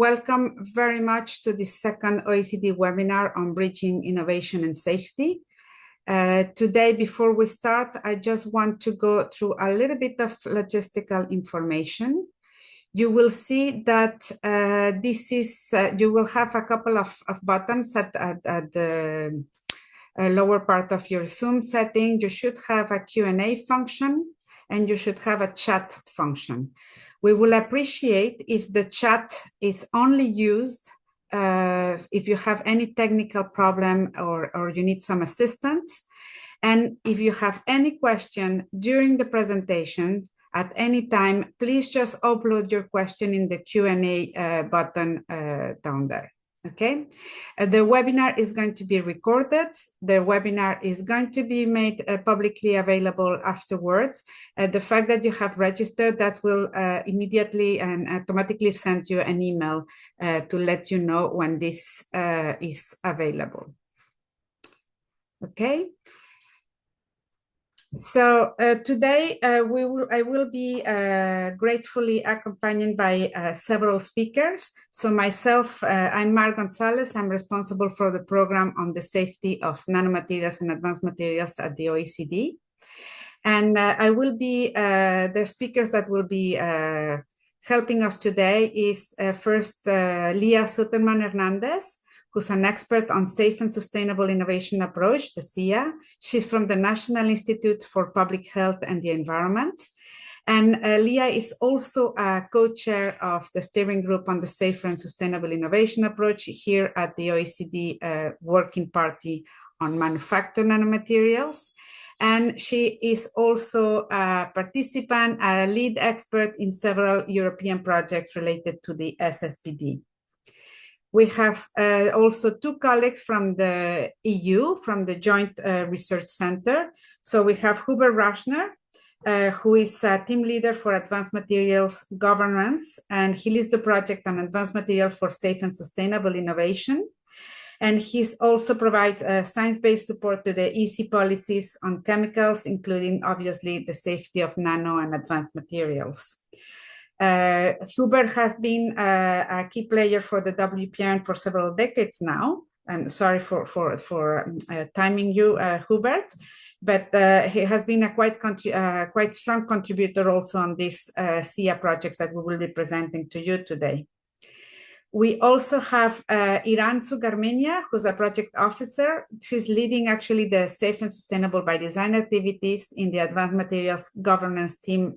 welcome very much to the second OECD webinar on bridging innovation and safety. Today, before we start, I just want to go through a little bit of logistical information. You will see that you will have a couple of buttons at the lower part of your Zoom setting. You should have a Q&A function and you should have a chat function. We will appreciate if the chat is only used if you have any technical problem or you need some assistance. And if you have any question during the presentation at any time, please just upload your question in the Q&A button down there. Okay, the webinar is going to be recorded. The webinar is going to be made publicly available afterwards. The fact that you have registered, that will immediately and automatically send you an email to let you know when this is available. Okay. So today I will be gratefully accompanied by several speakers. So myself, I'm Mar Gonzalez. I'm responsible for the program on the safety of nanomaterials and advanced materials at the OECD. And I will be, the speakers that will be helping us today is first Leah Suterman Hernandez, who's an expert on safe and sustainable innovation approach, the SIA. She's from the National Institute for Public Health and the Environment. And Leah is also a co-chair of the steering group on the safer and sustainable innovation approach here at the OECD Working Party on Manufactured Nanomaterials. And she is also a participant, a lead expert in several European projects related to the SSbD. We have also two colleagues from the EU, from the Joint Research Center. So we have Hubert Rauschner, who is a team leader for advanced materials governance, and he leads the project on advanced materials for safe and sustainable innovation. And he's also provides science-based support to the EC policies on chemicals, including obviously the safety of nano and advanced materials. Hubert has been a key player for the WPN for several decades now. And sorry for timing you, Hubert, but he has been a quite strong contributor also on these SIA projects that we will be presenting to you today. We also have Iran Sugarmenia, who's a project officer. She's leading actually the safe and sustainable by design activities in the advanced materials governance team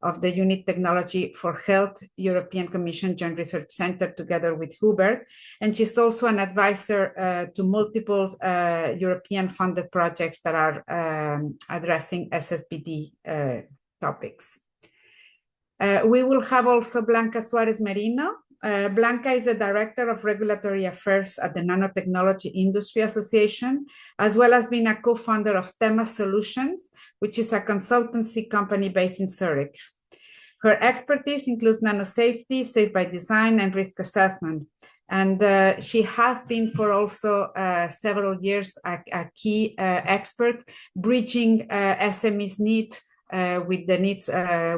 of the Unit Technology for Health European Commission Joint Research Center together with Hubert. And she's also an advisor to multiple European funded projects that are addressing SSbD topics. We will have also Blanca Suarez Merino. Blanca is the Director of Regulatory Affairs at the Nanotechnology Industry Association, as well as being a co-founder of Tema Solutions, which is a consultancy company based in Zurich. Her expertise includes nanosafety, safe by design, and risk assessment. And she has been for also several years a key expert, bridging SMEs' need with the needs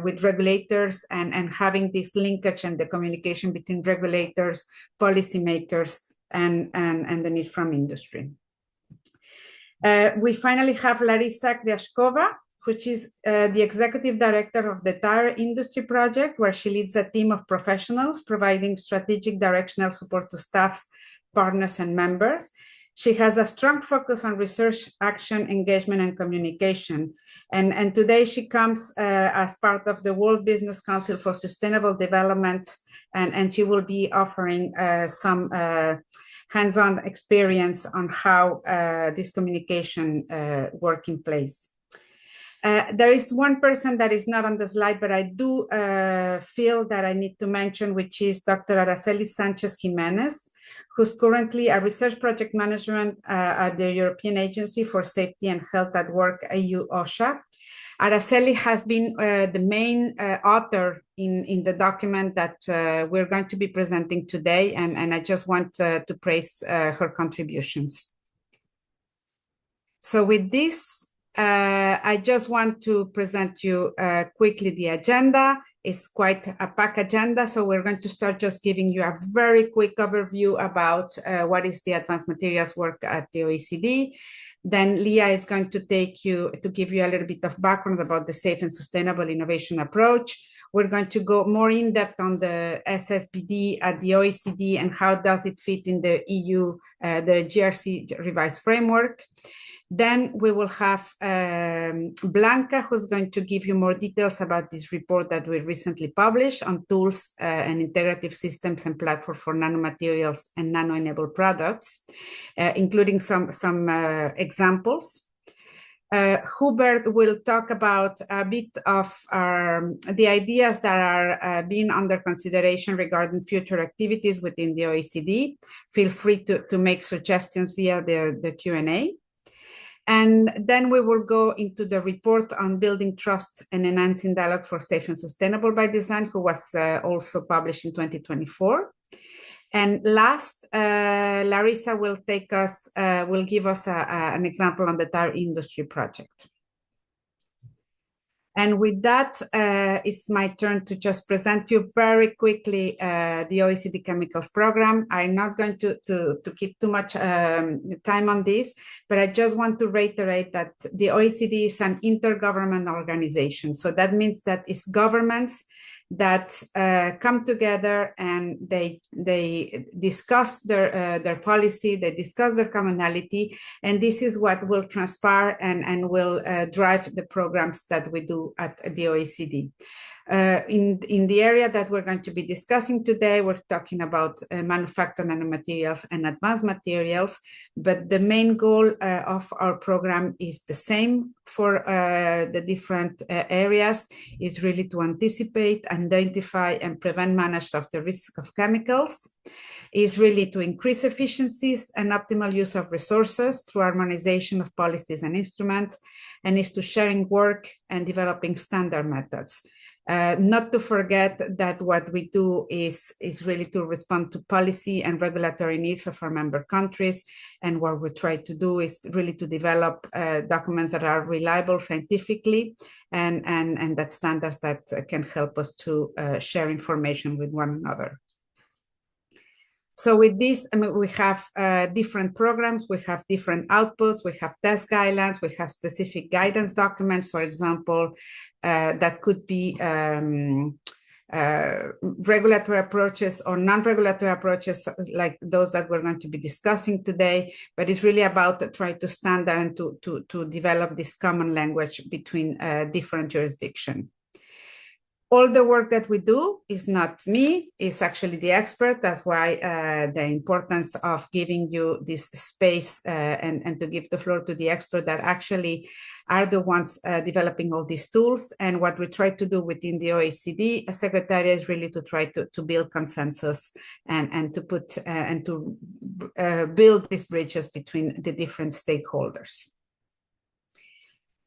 with regulators and having this linkage and the communication between regulators, policymakers, and the needs from industry. We finally have Larissa Kryashkova, which is the executive director of the Tire Industry Project, where she leads a team of professionals providing strategic directional support to staff, partners, and members. She has a strong focus on research, action, engagement, and communication. And today she comes as part of the World Business Council for Sustainable Development, and she will be offering some hands-on experience on how this communication work in place. There is one person that is not on the slide, but I do feel that I need to mention, which is Dr. Araceli Sanchez Jimenez, who's currently a research project management at the European Agency for Safety and Health at Work, EU OSHA. Araceli has been the main author in the document that we're going to be presenting today, and I just want to praise her contributions. So with this, I just want to present you quickly the agenda. It's quite a packed agenda, so we're going to start just giving you a very quick overview about what is the advanced materials work at the OECD. Then Leah is going to give you a little bit of background about the safe and sustainable innovation approach. We're going to go more in depth on the SSbD at the OECD and how does it fit in the EU, the GRC revised framework. Then we will have Blanca, who's going to give you more details about this report that we recently published on tools and integrative systems and platforms for nanomaterials and nano-enabled products, including some examples. Hubert will talk about a bit of the ideas that are being under consideration regarding future activities within the OECD. Feel free to make suggestions via the Q&A. And then we will go into the report on building trust and enhancing dialogue for safe and sustainable by design, who was also published in 2024. And last, Larissa will give us an example on the tire industry project. And with that, it's my turn to just present you very quickly the OECD Chemicals Program. I'm not going to keep too much time on this, but I just want to reiterate that the OECD is an intergovernmental organization. So that means that it's governments that come together and they discuss their policy, they discuss their commonality, and this is what will transpire and will drive the programs that we do at the OECD. In the area that we're going to be discussing today, we're talking about manufactured nanomaterials and advanced materials, but the main goal of our program is the same for the different areas, is really to anticipate, identify, and prevent manage of the risk of chemicals, is really to increase efficiencies and optimal use of resources through harmonization of policies and instruments, and is to sharing work and developing standard methods. Not to forget that what we do is really to respond to policy and regulatory needs of our member countries. And what we try to do is really to develop documents that are reliable scientifically and that standards that can help us to share information with one another. So with this, I mean, we have different programs, we have different outputs, we have test guidelines, we have specific guidance documents, for example, that could be regulatory approaches or non-regulatory approaches like those that we're going to be discussing today, but it's really about trying to standard and to develop this common language between different jurisdictions. All the work that we do is not me, it's actually the expert. That's why the importance of giving you this space and to give the floor to the expert that actually are the ones developing all these tools. And what we try to do within the OECD Secretariat is really to try to build consensus and to put and to build these bridges between the different stakeholders.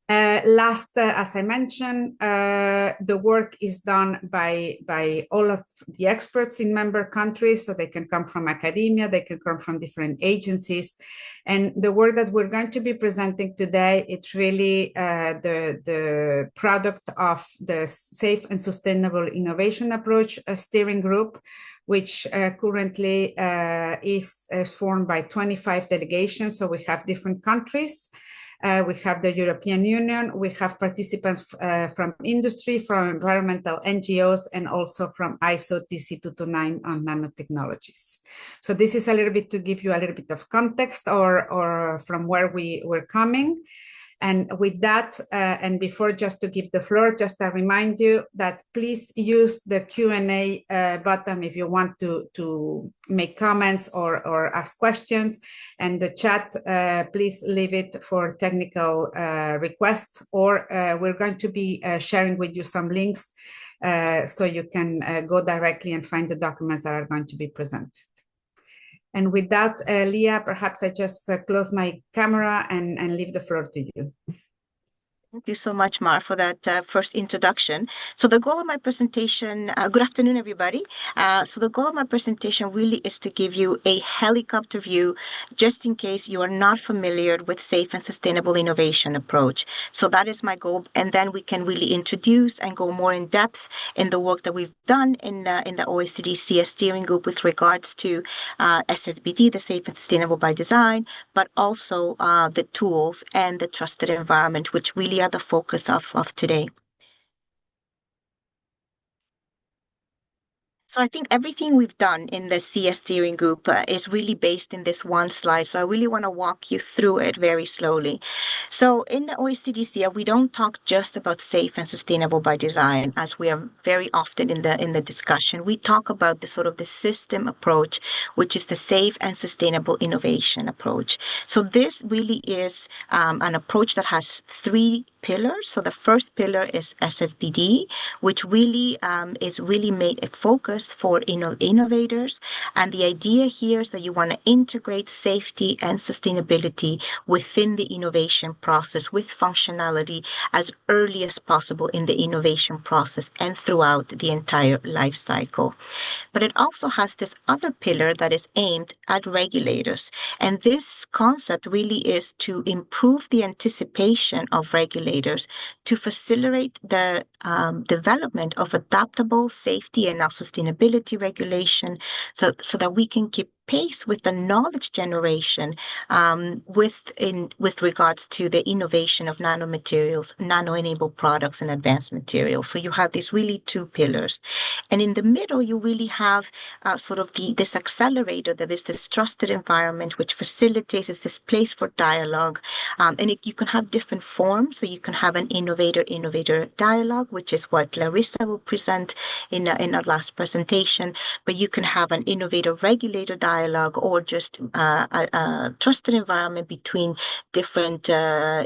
As I mentioned, the work is done by all of the experts in member countries, so they can come from academia, they can come from different agencies. And the work that we're going to be presenting today, it's really the product of the Safe and Sustainable Innovation Approach Steering Group, which currently is formed by 25 delegations. So we have different countries. We have the European Union, we have participants from industry, from environmental NGOs, and also from ISO TC 229 on nanotechnologies. So this is a little bit to give you a little bit of context or from where we're coming. And with that, and before just to give the floor, just to remind you that please use the Q&A button if you want to make comments or ask questions. And the chat, please leave it for technical requests, or we're going to be sharing with you some links so you can go directly and find the documents that are going to be presented. And with that, Leah, perhaps I just close my camera and leave the floor to you. Thank you so much, Mar, for that first introduction. So the goal of my presentation, good afternoon, everybody. So the goal of my presentation really is to give you a helicopter view, just in case you are not familiar with safe and sustainable innovation approach. So that is my goal. And then we can really introduce and go more in depth in the work that we've done in the OECD CS steering group with regards to SSbD, the safe and sustainable by design, but also the tools and the trusted environment, which really are the focus of today. So I think everything we've done in the CS steering group is really based in this one slide. So I really want to walk you through it very slowly. So in the OECD CS, we don't talk just about safe and sustainable by design, as we are very often in the discussion. We talk about the sort of the system approach, which is the safe and sustainable innovation approach. So this really is an approach that has three pillars. So the first pillar is SSbD, which really is really made a focus for innovators. And the idea here is that you want to integrate safety and sustainability within the innovation process with functionality as early as possible in the innovation process and throughout the entire life cycle. But it also has this other pillar that is aimed at regulators. And this concept really is to improve the anticipation of regulators to facilitate the development of adaptable safety and now sustainability regulation so that we can keep pace with the knowledge generation with regards to the innovation of nanomaterials, nano-enabled products, and advanced materials. So you have these really two pillars. And in the middle, you really have sort of this accelerator that is this trusted environment, which facilitates this place for dialogue. You can have different forms. So you can have an innovator dialogue, which is what Larissa will present in our last presentation. But you can have an innovator regulator dialogue or just a trusted environment between different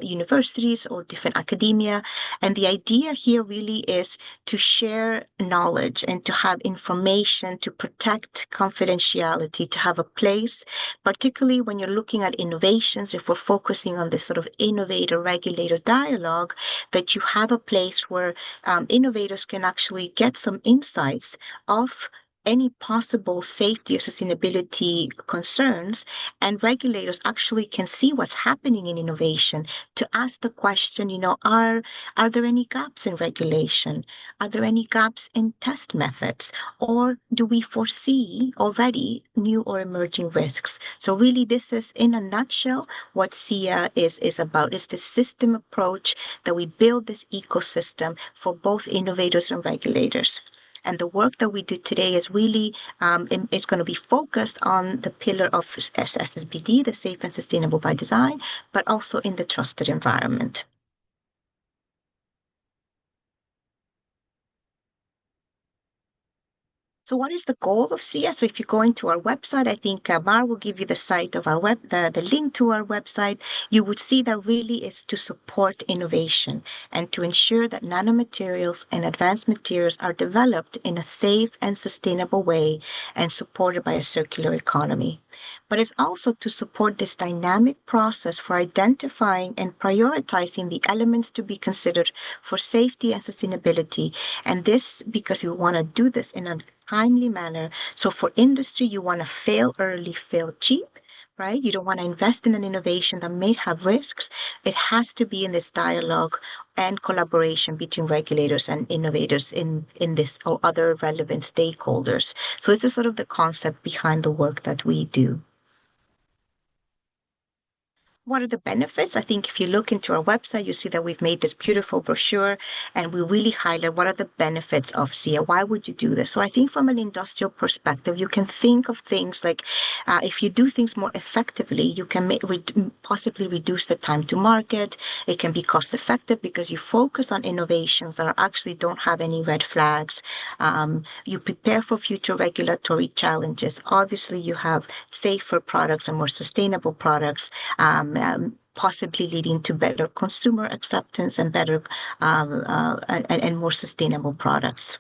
universities or different academia. And the idea here really is to share knowledge and to have information, to protect confidentiality, to have a place, particularly when you're looking at innovations, if we're focusing on this sort of innovator regulator dialogue, that you have a place where innovators can actually get some insights of any possible safety or sustainability concerns, and regulators actually can see what's happening in innovation to ask the question, are there any gaps in regulation? Are there any gaps in test methods? Or do we foresee already new or emerging risks? So really, this is in a nutshell what SIA is about. It's the system approach that we build this ecosystem for both innovators and regulators. And the work that we do today is really, it's going to be focused on the pillar of SSbD, the safe and sustainable by design, but also in the trusted environment. So what is the goal of SIA? So if you go into our website, I think Mar will give you the site of our the link to our website. You would see that really is to support innovation and to ensure that nanomaterials and advanced materials are developed in a safe and sustainable way and supported by a circular economy. But it's also to support this dynamic process for identifying and prioritizing the elements to be considered for safety and sustainability. And this because we want to do this in a timely manner. So for industry, you want to fail early, fail cheap, right? You don't want to invest in an innovation that may have risks. It has to be in this dialogue and collaboration between regulators and innovators in this or other relevant stakeholders. So this is sort of the concept behind the work that we do. What are the benefits? I think if you look into our website, you see that we've made this beautiful brochure and we really highlight what are the benefits of SIA. Why would you do this? So I think from an industrial perspective, you can think of things like if you do things more effectively, you can possibly reduce the time to market. It can be cost effective because you focus on innovations that actually don't have any red flags. You prepare for future regulatory challenges. Obviously, you have safer products and more sustainable products. Possibly leading to better consumer acceptance and better and more sustainable products.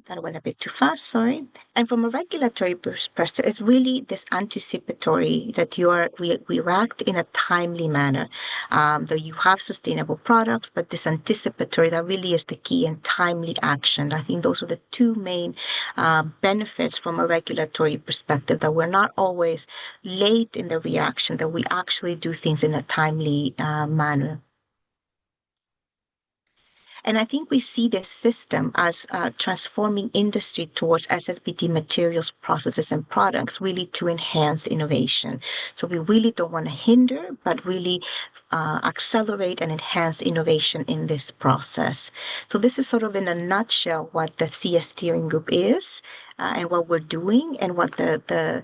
that went a bit too fast, sorry. And from a regulatory perspective, it's really this anticipatory that we react in a timely manner. That you have sustainable products, but this anticipatory, that really is the key, and timely action. I think those are the two main benefits from a regulatory perspective, that we're not always late in the reaction, that we actually do things in a timely manner. And I think we see this system as transforming industry towards SSbD materials, processes, and products, really to enhance innovation. So we really don't want to hinder, but really accelerate and enhance innovation in this process. So this is sort of in a nutshell what the CS steering group is. And what we're doing, and what the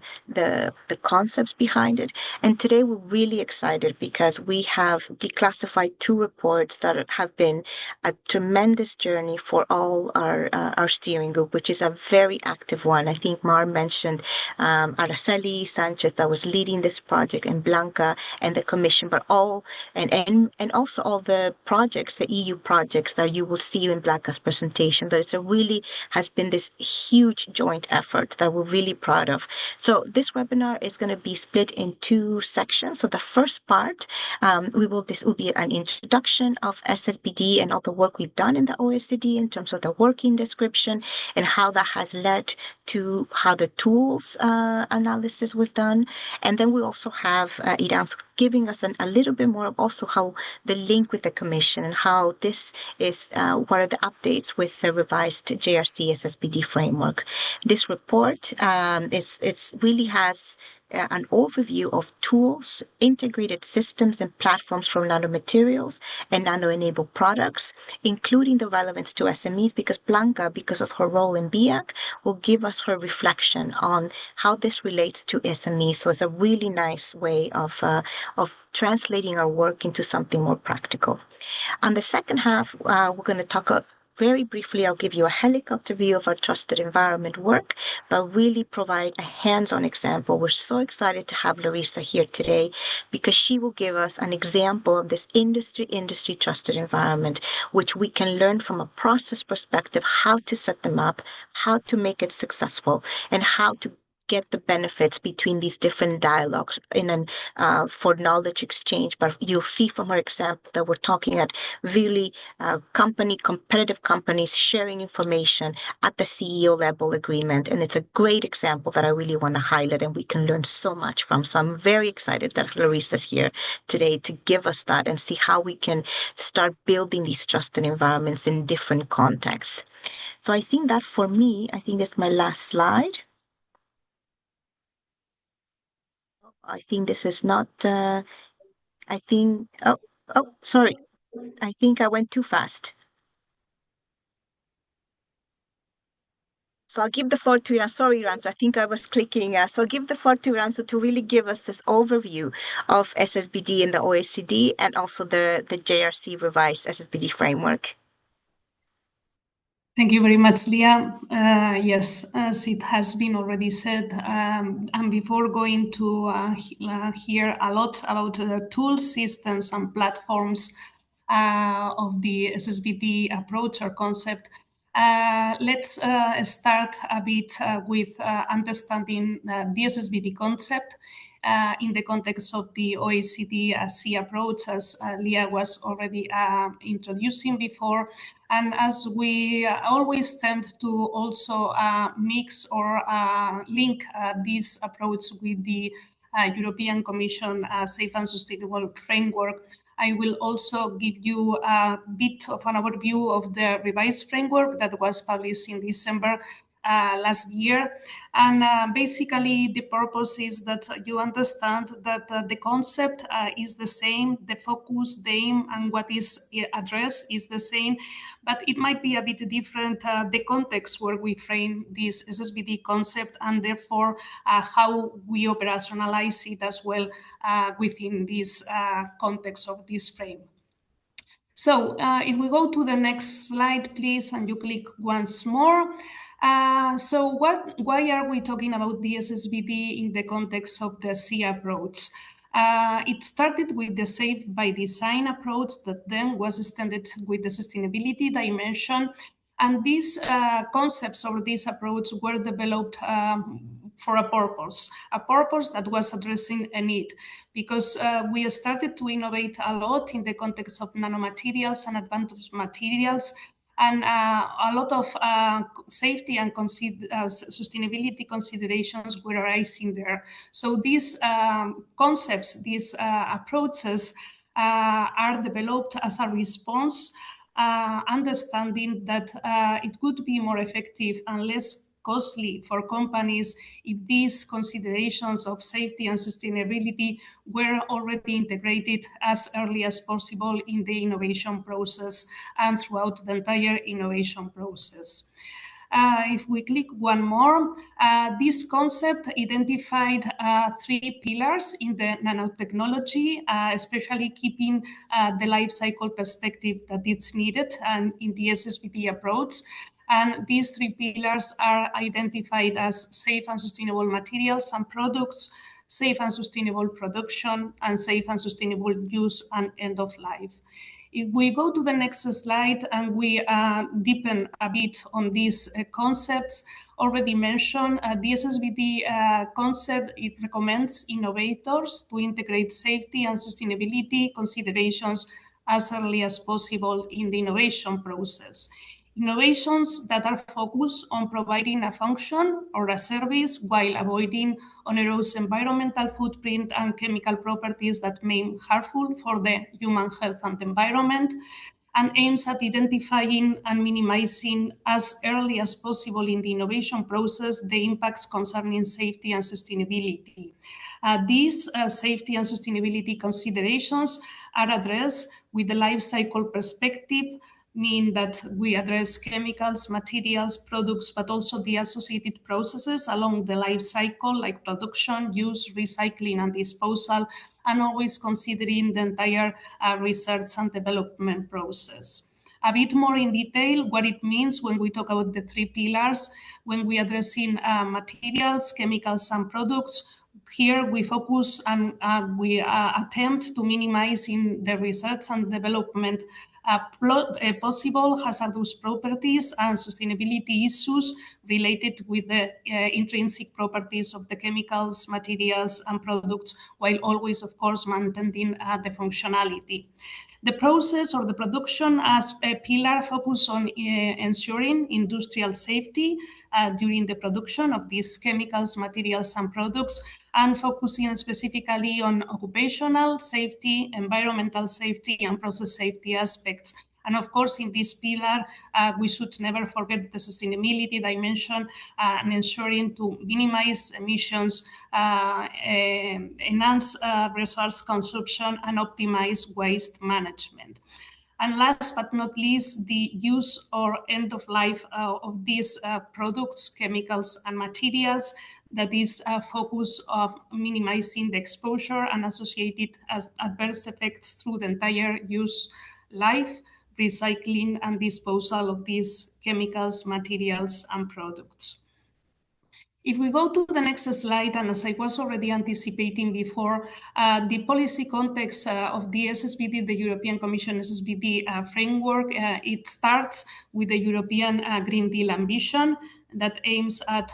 concepts behind it. And today we're really excited because we have declassified two reports that have been a tremendous journey for all our steering group, which is a very active one. I think Mar mentioned Araceli Sanchez, that was leading this project, and Blanca and the commission, but all and also all the projects, the EU projects that you will see in Blanca's presentation. That is really has been this huge joint effort that we're really proud of. So this webinar is going to be split in two sections. So the first part, this will be an introduction of SSbD and all the work we've done in the OECD in terms of the working description, and how that has led to how the tools analysis was done. And then we also have Iran giving us a little bit more of also how the link with the commission, and how this is what are the updates with the revised JRC SSbD framework. This report it's really has an overview of tools, integrated systems, and platforms from Nanomaterials and nano-enabled products, including the relevance to SMEs, because Blanca, because of her role in BIAC, will give us her reflection on how this relates to SMEs. So it's a really nice way of translating our work into something more practical. On the second half, we're going to talk very briefly. I'll give you a helicopter view of our trusted environment work, but really provide a hands-on example. We're so excited to have Larissa here today, because she will give us an example of this industry trusted environment, which we can learn from a process perspective, how to set them up, how to make it successful, and how to get the benefits between these different dialogues for knowledge exchange. But you'll see from our example that we're talking at really competitive companies sharing information at the CEO level agreement. And it's a great example that I really want to highlight, and we can learn so much from. So I'm very excited that Larissa's here today to give us that and see how we can start building these trusted environments in different contexts. So I think that for me, I think that's my last slide. I think this is not, sorry. I think I went too fast. So I'll give the floor to Iran. Sorry, Iran, I think I was clicking. So I'll give the floor to Iran to really give us this overview of SSbD in the OECD, and also the JRC revised SSbD framework. Thank you very much, Leah. Yes, as it has been already said, and before going to hear a lot about the tools, systems, and platforms of the SSbD approach or concept, let's start a bit with understanding the SSbD concept in the context of the OECD C approach, as Leah was already introducing before. And as we always tend to also mix or link this approach with the European Commission Safe and Sustainable Framework, I will also give you a bit of an overview of the revised framework that was published in December last year. And basically the purpose is that you understand that the concept is the same, the focus, the aim, and what is addressed is the same, but it might be a bit different, the context where we frame this SSbD concept, and therefore how we operationalize it as well within this context of this frame. So if we go to the next slide, please, and you click once more. So why are we talking about the SSbD in the context of the C approach? It started with the Safe by Design approach that then was extended with the sustainability dimension. And these concepts or this approach were developed for a purpose that was addressing a need, because we started to innovate a lot in the context of nanomaterials and advanced materials, and a lot of safety and sustainability considerations were arising there. So these concepts, these approaches are developed as a response, understanding that it could be more effective and less costly for companies if these considerations of safety and sustainability were already integrated as early as possible in the innovation process and throughout the entire innovation process. If we click one more, this concept identified 3 pillars in the nanotechnology, especially keeping the life cycle perspective that is needed and in the SSbD approach. And these 3 pillars are identified as safe and sustainable materials and products, safe and sustainable production, and safe and sustainable use and end of life. If we go to the next slide and we deepen a bit on these concepts already mentioned, the SSbD concept, it recommends innovators to integrate safety and sustainability considerations as early as possible in the innovation process. Innovations that are focused on providing a function or a service while avoiding onerous environmental footprint and chemical properties that may be harmful for the human health and environment, and aims at identifying and minimizing as early as possible in the innovation process the impacts concerning safety and sustainability. These safety and sustainability considerations are addressed with the life cycle perspective, mean that we address chemicals, materials, products, but also the associated processes along the life cycle, like production, use, recycling, and disposal, and always considering the entire research and development process. A bit more in detail what it means when we talk about the 3 pillars, when we addressing materials, chemicals, and products. Here we focus and we attempt to minimize in the research and development possible hazardous properties and sustainability issues related with the intrinsic properties of the chemicals, materials, and products, while always, of course, maintaining the functionality. The process or the production as a pillar focus on ensuring industrial safety during the production of these chemicals, materials, and products, and focusing specifically on occupational safety, environmental safety, and process safety aspects. And of course, in this pillar, we should never forget the sustainability dimension and ensuring to minimize emissions, enhance resource consumption, and optimize waste management. And last but not least, the use or end of life of these products, chemicals, and materials, that is a focus of minimizing the exposure and associated adverse effects through the entire use life, recycling and disposal of these chemicals, materials, and products. If we go to the next slide, and as I was already anticipating before, the policy context of the SSbD, the European Commission SSbD framework, it starts with the European Green Deal ambition that aims at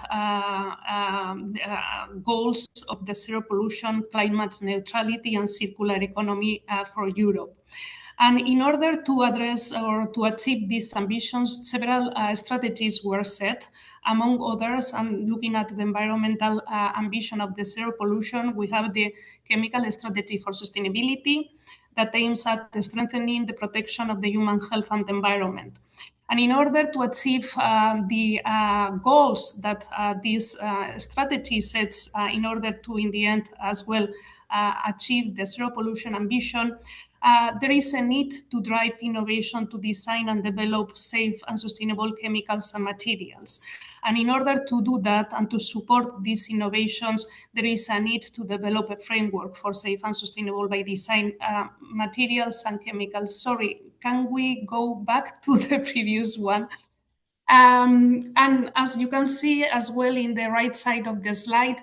goals of the zero pollution, climate neutrality, and circular economy for Europe. And in order to address or to achieve these ambitions, several strategies were set. Among others, and looking at the environmental ambition of the zero pollution, we have the chemical strategy for sustainability that aims at strengthening the protection of the human health and environment. And in order to achieve the goals that this strategy sets in order to, in the end, as well, achieve the zero pollution ambition, there is a need to drive innovation to design and develop safe and sustainable chemicals and materials. And in order to do that and to support these innovations, there is a need to develop a framework for safe and sustainable by design materials and chemicals. Sorry, can we go back to the previous one? And as you can see as well in the right side of the slide,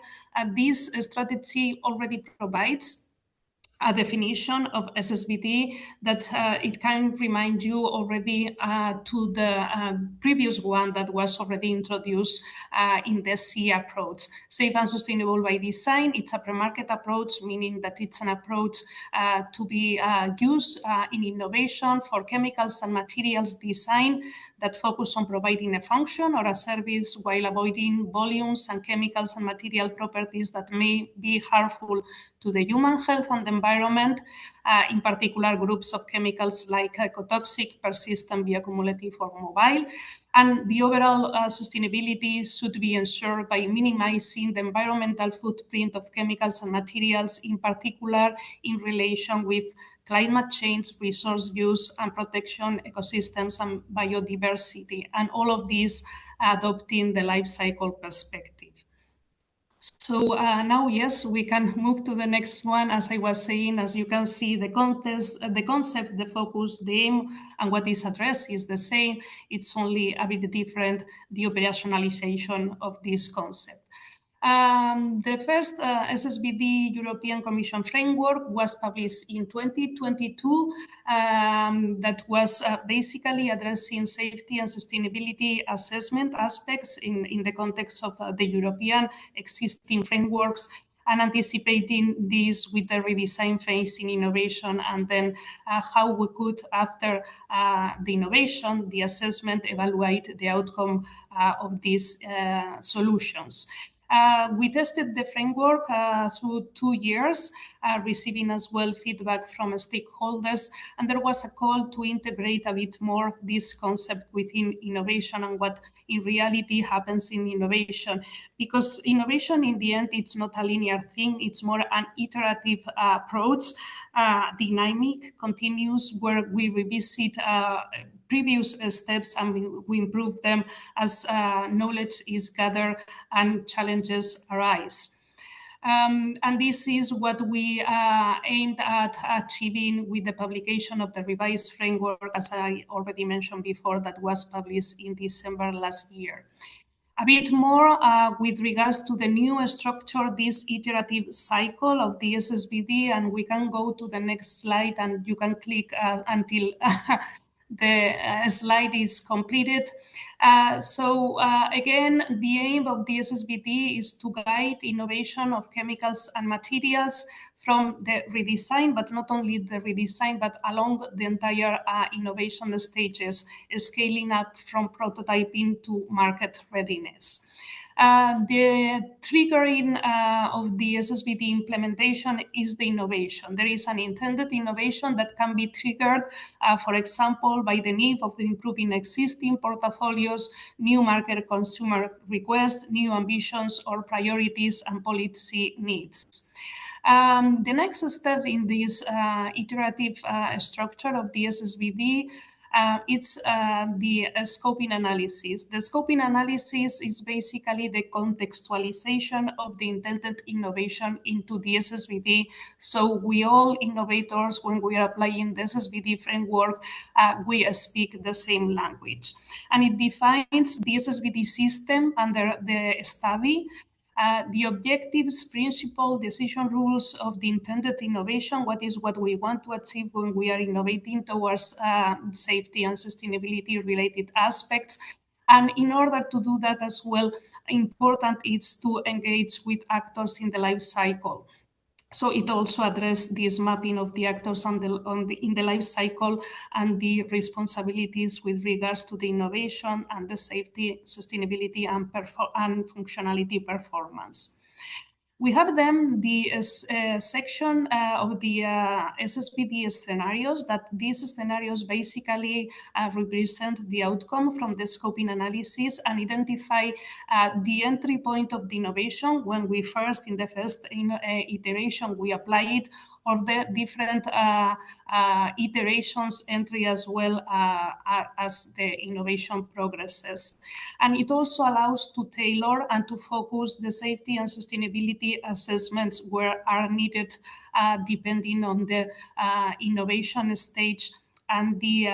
this strategy already provides a definition of SSbD that it can remind you already to the previous one that was already introduced in the C approach. Safe and sustainable by design, it's a pre-market approach, meaning that it's an approach to be used in innovation for chemicals and materials design that focus on providing a function or a service while avoiding volumes and chemicals and material properties that may be harmful to the human health and environment, in particular groups of chemicals like ecotoxic, persistent, bioaccumulative, or mobile. And the overall sustainability should be ensured by minimizing the environmental footprint of chemicals and materials, in particular in relation with climate change, resource use and protection, ecosystems and biodiversity, and all of these adopting the life cycle perspective. So now, yes, we can move to the next one. As I was saying, as you can see, the concept, the focus, the aim, and what is addressed is the same. It's only a bit different, the operationalization of this concept. The first SSbD European Commission framework was published in 2022. That was basically addressing safety and sustainability assessment aspects in the context of the European existing frameworks, and anticipating this with the redesign phase in innovation, and then how we could, after the innovation, the assessment, evaluate the outcome of these solutions. We tested the framework through 2 years, receiving as well feedback from stakeholders, and there was a call to integrate a bit more this concept within innovation and what in reality happens in innovation. Because innovation in the end, it's not a linear thing, it's more an iterative approach, dynamic, continuous, where we revisit previous steps and we improve them as knowledge is gathered and challenges arise. And this is what we aimed at achieving with the publication of the revised framework, as I already mentioned before, that was published in December last year. A bit more with regards to the new structure, this iterative cycle of the SSbD, and we can go to the next slide and you can click until the slide is completed. Again, the aim of the SSbD is to guide innovation of chemicals and materials from the redesign, but not only the redesign, but along the entire innovation stages, scaling up from prototyping to market readiness. The triggering of the SSbD implementation is the innovation. There is an intended innovation that can be triggered, for example, by the need of improving existing portfolios, new market consumer requests, new ambitions or priorities and policy needs. The next step in this iterative structure of the SSbD it's the scoping analysis. The scoping analysis is basically the contextualization of the intended innovation into the SSbD. So we all innovators, when we are applying the SSbD framework, we speak the same language. And it defines the SSbD system under the study, the objectives, principle, decision rules of the intended innovation, what we want to achieve when we are innovating towards safety and sustainability related aspects. And in order to do that as well, important is to engage with actors in the life cycle. So it also addressed this mapping of the actors in the life cycle and the responsibilities with regards to the innovation and the safety, sustainability, and functionality performance. We have then the section of the SSbD scenarios, that these scenarios basically represent the outcome from the scoping analysis and identify the entry point of the innovation when we first, in the first iteration, we apply it, or the different iterations entry as well as the innovation progresses. And it also allows to tailor and to focus the safety and sustainability assessments where are needed depending on the innovation stage and the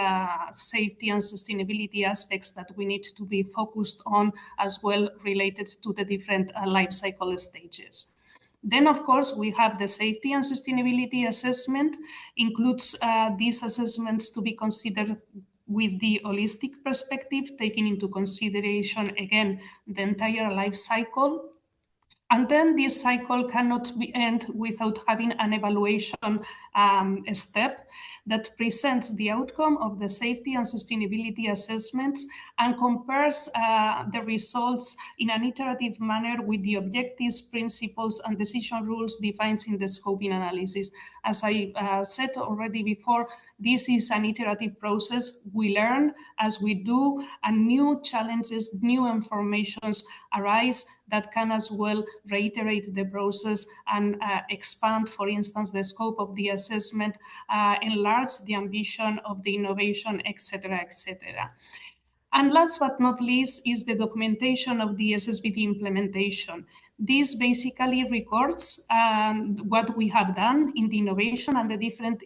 safety and sustainability aspects that we need to be focused on as well related to the different life cycle stages. Then, of course, we have the safety and sustainability assessment, includes these assessments to be considered with the holistic perspective, taking into consideration, again, the entire life cycle. And then this cycle cannot be end without having an evaluation step that presents the outcome of the safety and sustainability assessments and compares the results in an iterative manner with the objectives, principles, and decision rules defined in the scoping analysis. As I said already before, this is an iterative process. We learn as we do, and new challenges, new informations arise that can as well reiterate the process and expand, for instance, the scope of the assessment, enlarge the ambition of the innovation, etc., etc. And last but not least is the documentation of the SSbD implementation. This basically records what we have done in the innovation and the different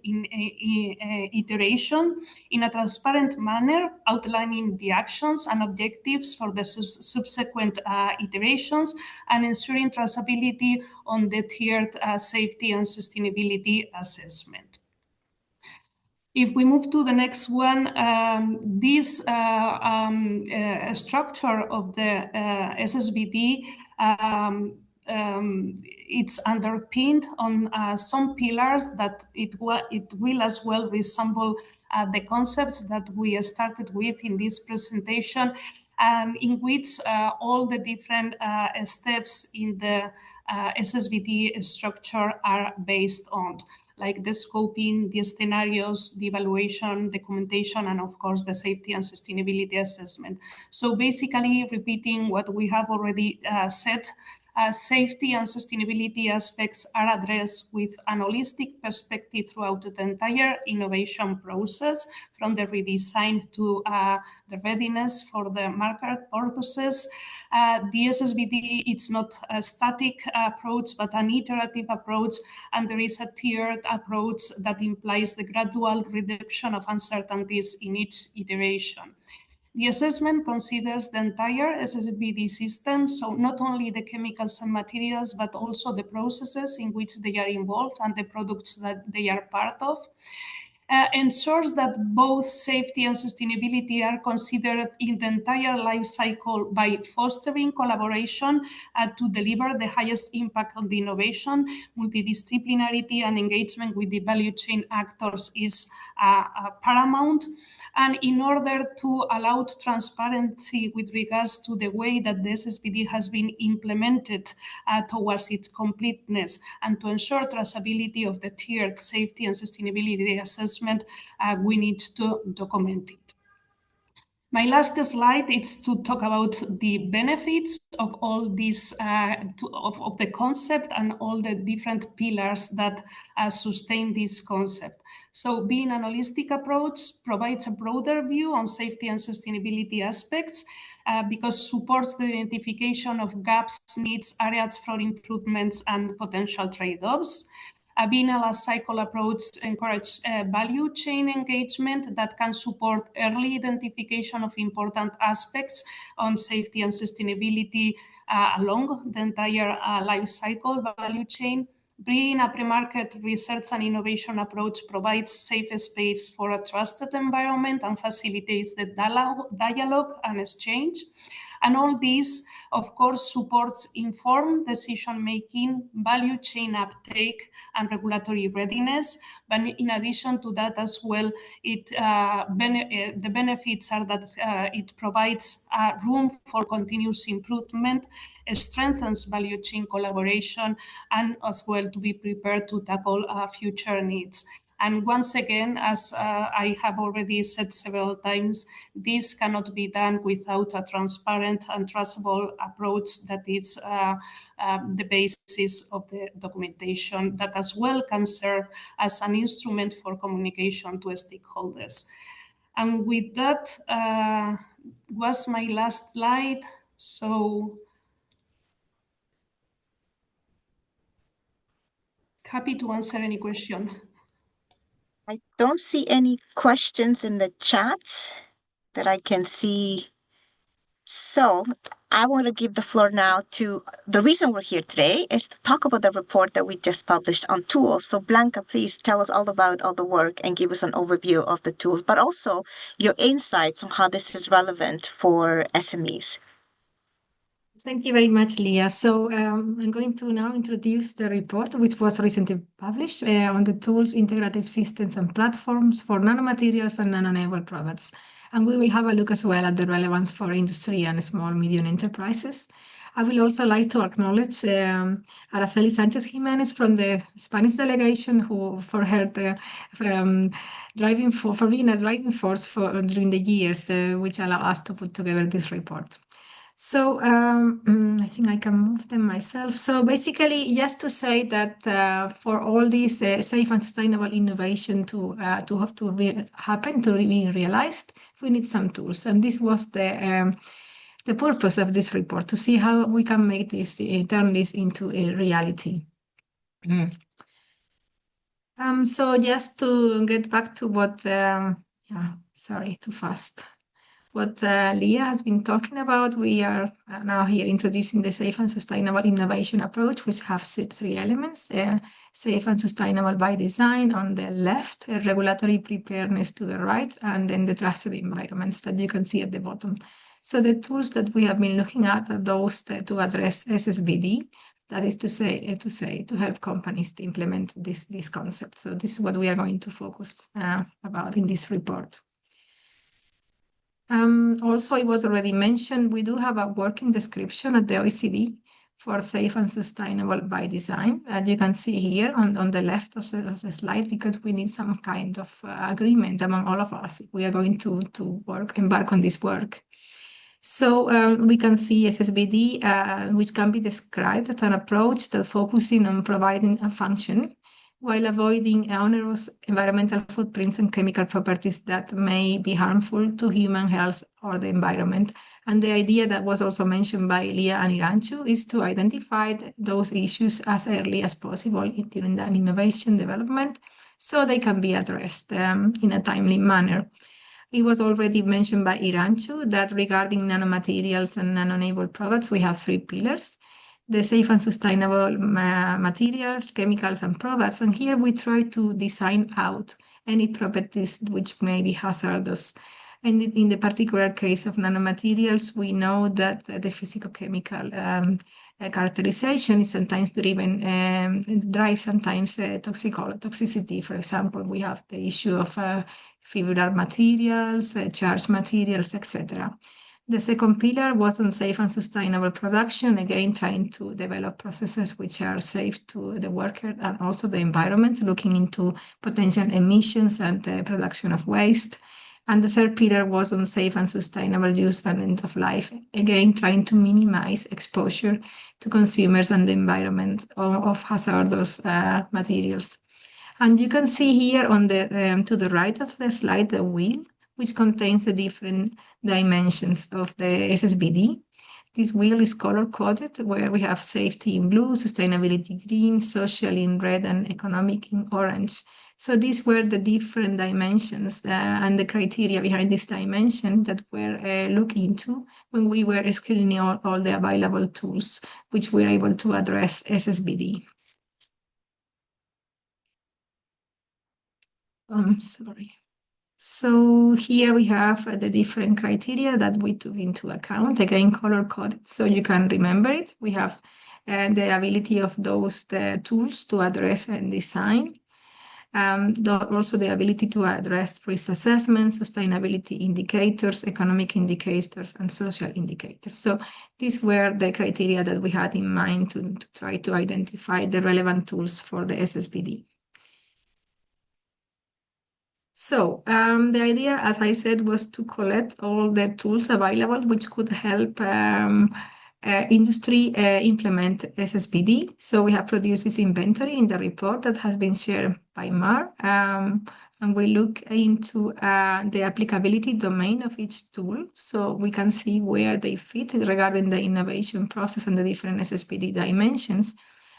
iteration in a transparent manner, outlining the actions and objectives for the subsequent iterations and ensuring traceability on the tiered safety and sustainability assessment. If we move to the next one, this structure of the SSbD, it's underpinned on some pillars that it will as well resemble the concepts that we started with in this presentation, in which all the different steps in the SSbD structure are based on, like the scoping, the scenarios, the evaluation, documentation, and of course the safety and sustainability assessment. So basically repeating what we have already said, safety and sustainability aspects are addressed with an holistic perspective throughout the entire innovation process, from the redesign to the readiness for the market purposes. The SSbD, it's not a static approach, but an iterative approach, and there is a tiered approach that implies the gradual reduction of uncertainties in each iteration. The assessment considers the entire SSbD system, so not only the chemicals and materials, but also the processes in which they are involved and the products that they are part of. Ensures that both safety and sustainability are considered in the entire life cycle by fostering collaboration to deliver the highest impact on the innovation. Multidisciplinarity and engagement with the value chain actors is paramount. And in order to allow transparency with regards to the way that the SSbD has been implemented towards its completeness, and to ensure traceability of the tiered safety and sustainability assessment, we need to document it. My last slide is to talk about the benefits of all these, of the concept and all the different pillars that sustain this concept. So being an holistic approach provides a broader view on safety and sustainability aspects, because supports the identification of gaps, needs, areas for improvements, and potential trade-offs. Being a last cycle approach encourages value chain engagement that can support early identification of important aspects on safety and sustainability along the entire life cycle value chain. Being a pre-market research and innovation approach provides safe space for a trusted environment and facilitates the dialogue and exchange. And all this, of course, supports informed decision-making, value chain uptake, and regulatory readiness. But in addition to that as well, the benefits are that it provides room for continuous improvement, strengthens value chain collaboration, and as well to be prepared to tackle future needs. And once again, as I have already said several times, this cannot be done without a transparent and trustable approach that is the basis of the documentation that as well can serve as an instrument for communication to stakeholders. And with that was my last slide. So happy to answer any question. I don't see any questions in the chat that I can see. So I want to give the floor now to the reason we're here today is to talk about the report that we just published on tools. So Blanca, please tell us all about all the work and give us an overview of the tools, but also your insights on how this is relevant for SMEs. Thank you very much, Leah. So I'm going to now introduce the report, which was recently published on the tools, integrative systems and platforms for nanomaterials and nano-enabled products. And we will have a look as well at the relevance for industry and small, medium enterprises. I will also like to acknowledge Araceli Sanchez Jimenez from the Spanish delegation, who for her for being a driving force during the years, which allow us to put together this report. So I think I can move them myself. So basically, just to say that for all this safe and sustainable innovation to happen, to be realized, we need some tools. And this was the purpose of this report, to see how we can make this, turn this into a reality. So just to get back to what, sorry, too fast. What Leah has been talking about, we are now here introducing the safe and sustainable innovation approach, which has three elements: safe and sustainable by design on the left, regulatory preparedness to the right, and then the trusted environments that you can see at the bottom. So the tools that we have been looking at are those to address SSbD, that is to help companies to implement this concept. So this is what we are going to focus about in this report. Also, it was already mentioned, we do have a working description at the OECD for safe and sustainable by design. As you can see here on the left of the slide, because we need some kind of agreement among all of us. We are going to embark on this work. So we can see SSbD, which can be described as an approach that focusing on providing a function while avoiding onerous environmental footprints and chemical properties that may be harmful to human health or the environment. And the idea that was also mentioned by Leah and Iranchu is to identify those issues as early as possible during the innovation development, so they can be addressed in a timely manner. It was already mentioned by Iranchu that regarding nanomaterials and nano-enabled products, we have three pillars: the safe and sustainable materials, chemicals, and products. And here we try to design out any properties which may be hazardous. And in the particular case of nanomaterials, we know that the physicochemical characterization is sometimes driven, drives sometimes toxicity. For example, we have the issue of fibrillar materials, charged materials, etc. The second pillar was on safe and sustainable production, again trying to develop processes which are safe to the worker and also the environment, looking into potential emissions and the production of waste. And the third pillar was on safe and sustainable use and end of life, again trying to minimize exposure to consumers and the environment of hazardous materials. And you can see here on the to the right of the slide the wheel, which contains the different dimensions of the SSbD. This wheel is color-coded, where we have safety in blue, sustainability green, social in red, and economic in orange. So these were the different dimensions and the criteria behind this dimension that were looked into when we were screening all the available tools, which were able to address SSbD. Sorry. So here we have the different criteria that we took into account, again color-coded, so you can remember it. We have the ability of those tools to address and design, also the ability to address risk assessment, sustainability indicators, economic indicators, and social indicators. So these were the criteria that we had in mind to try to identify the relevant tools for the SSbD. So the idea, as I said, was to collect all the tools available which could help industry implement SSbD. So we have produced this inventory in the report that has been shared by Mar. And we look into the applicability domain of each tool, so we can see where they fit regarding the innovation process and the different SSbD dimensions.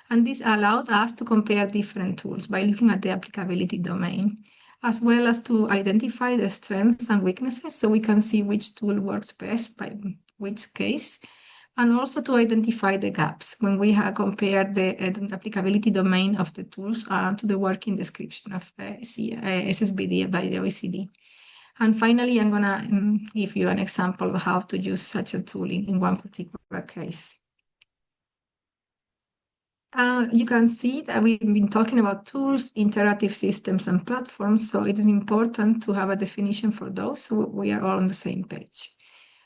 And this allowed us to compare different tools by looking at the applicability domain, as well as to identify the strengths and weaknesses, so we can see which tool works best by which case. and also to identify the gaps when we have compared the applicability domain of the tools to the working description of SSbD by the OECD. And finally, I'm going to give you an example of how to use such a tool in one particular case. You can see that we've been talking about tools, interactive systems, and platforms, so it is important to have a definition for those so we are all on the same page.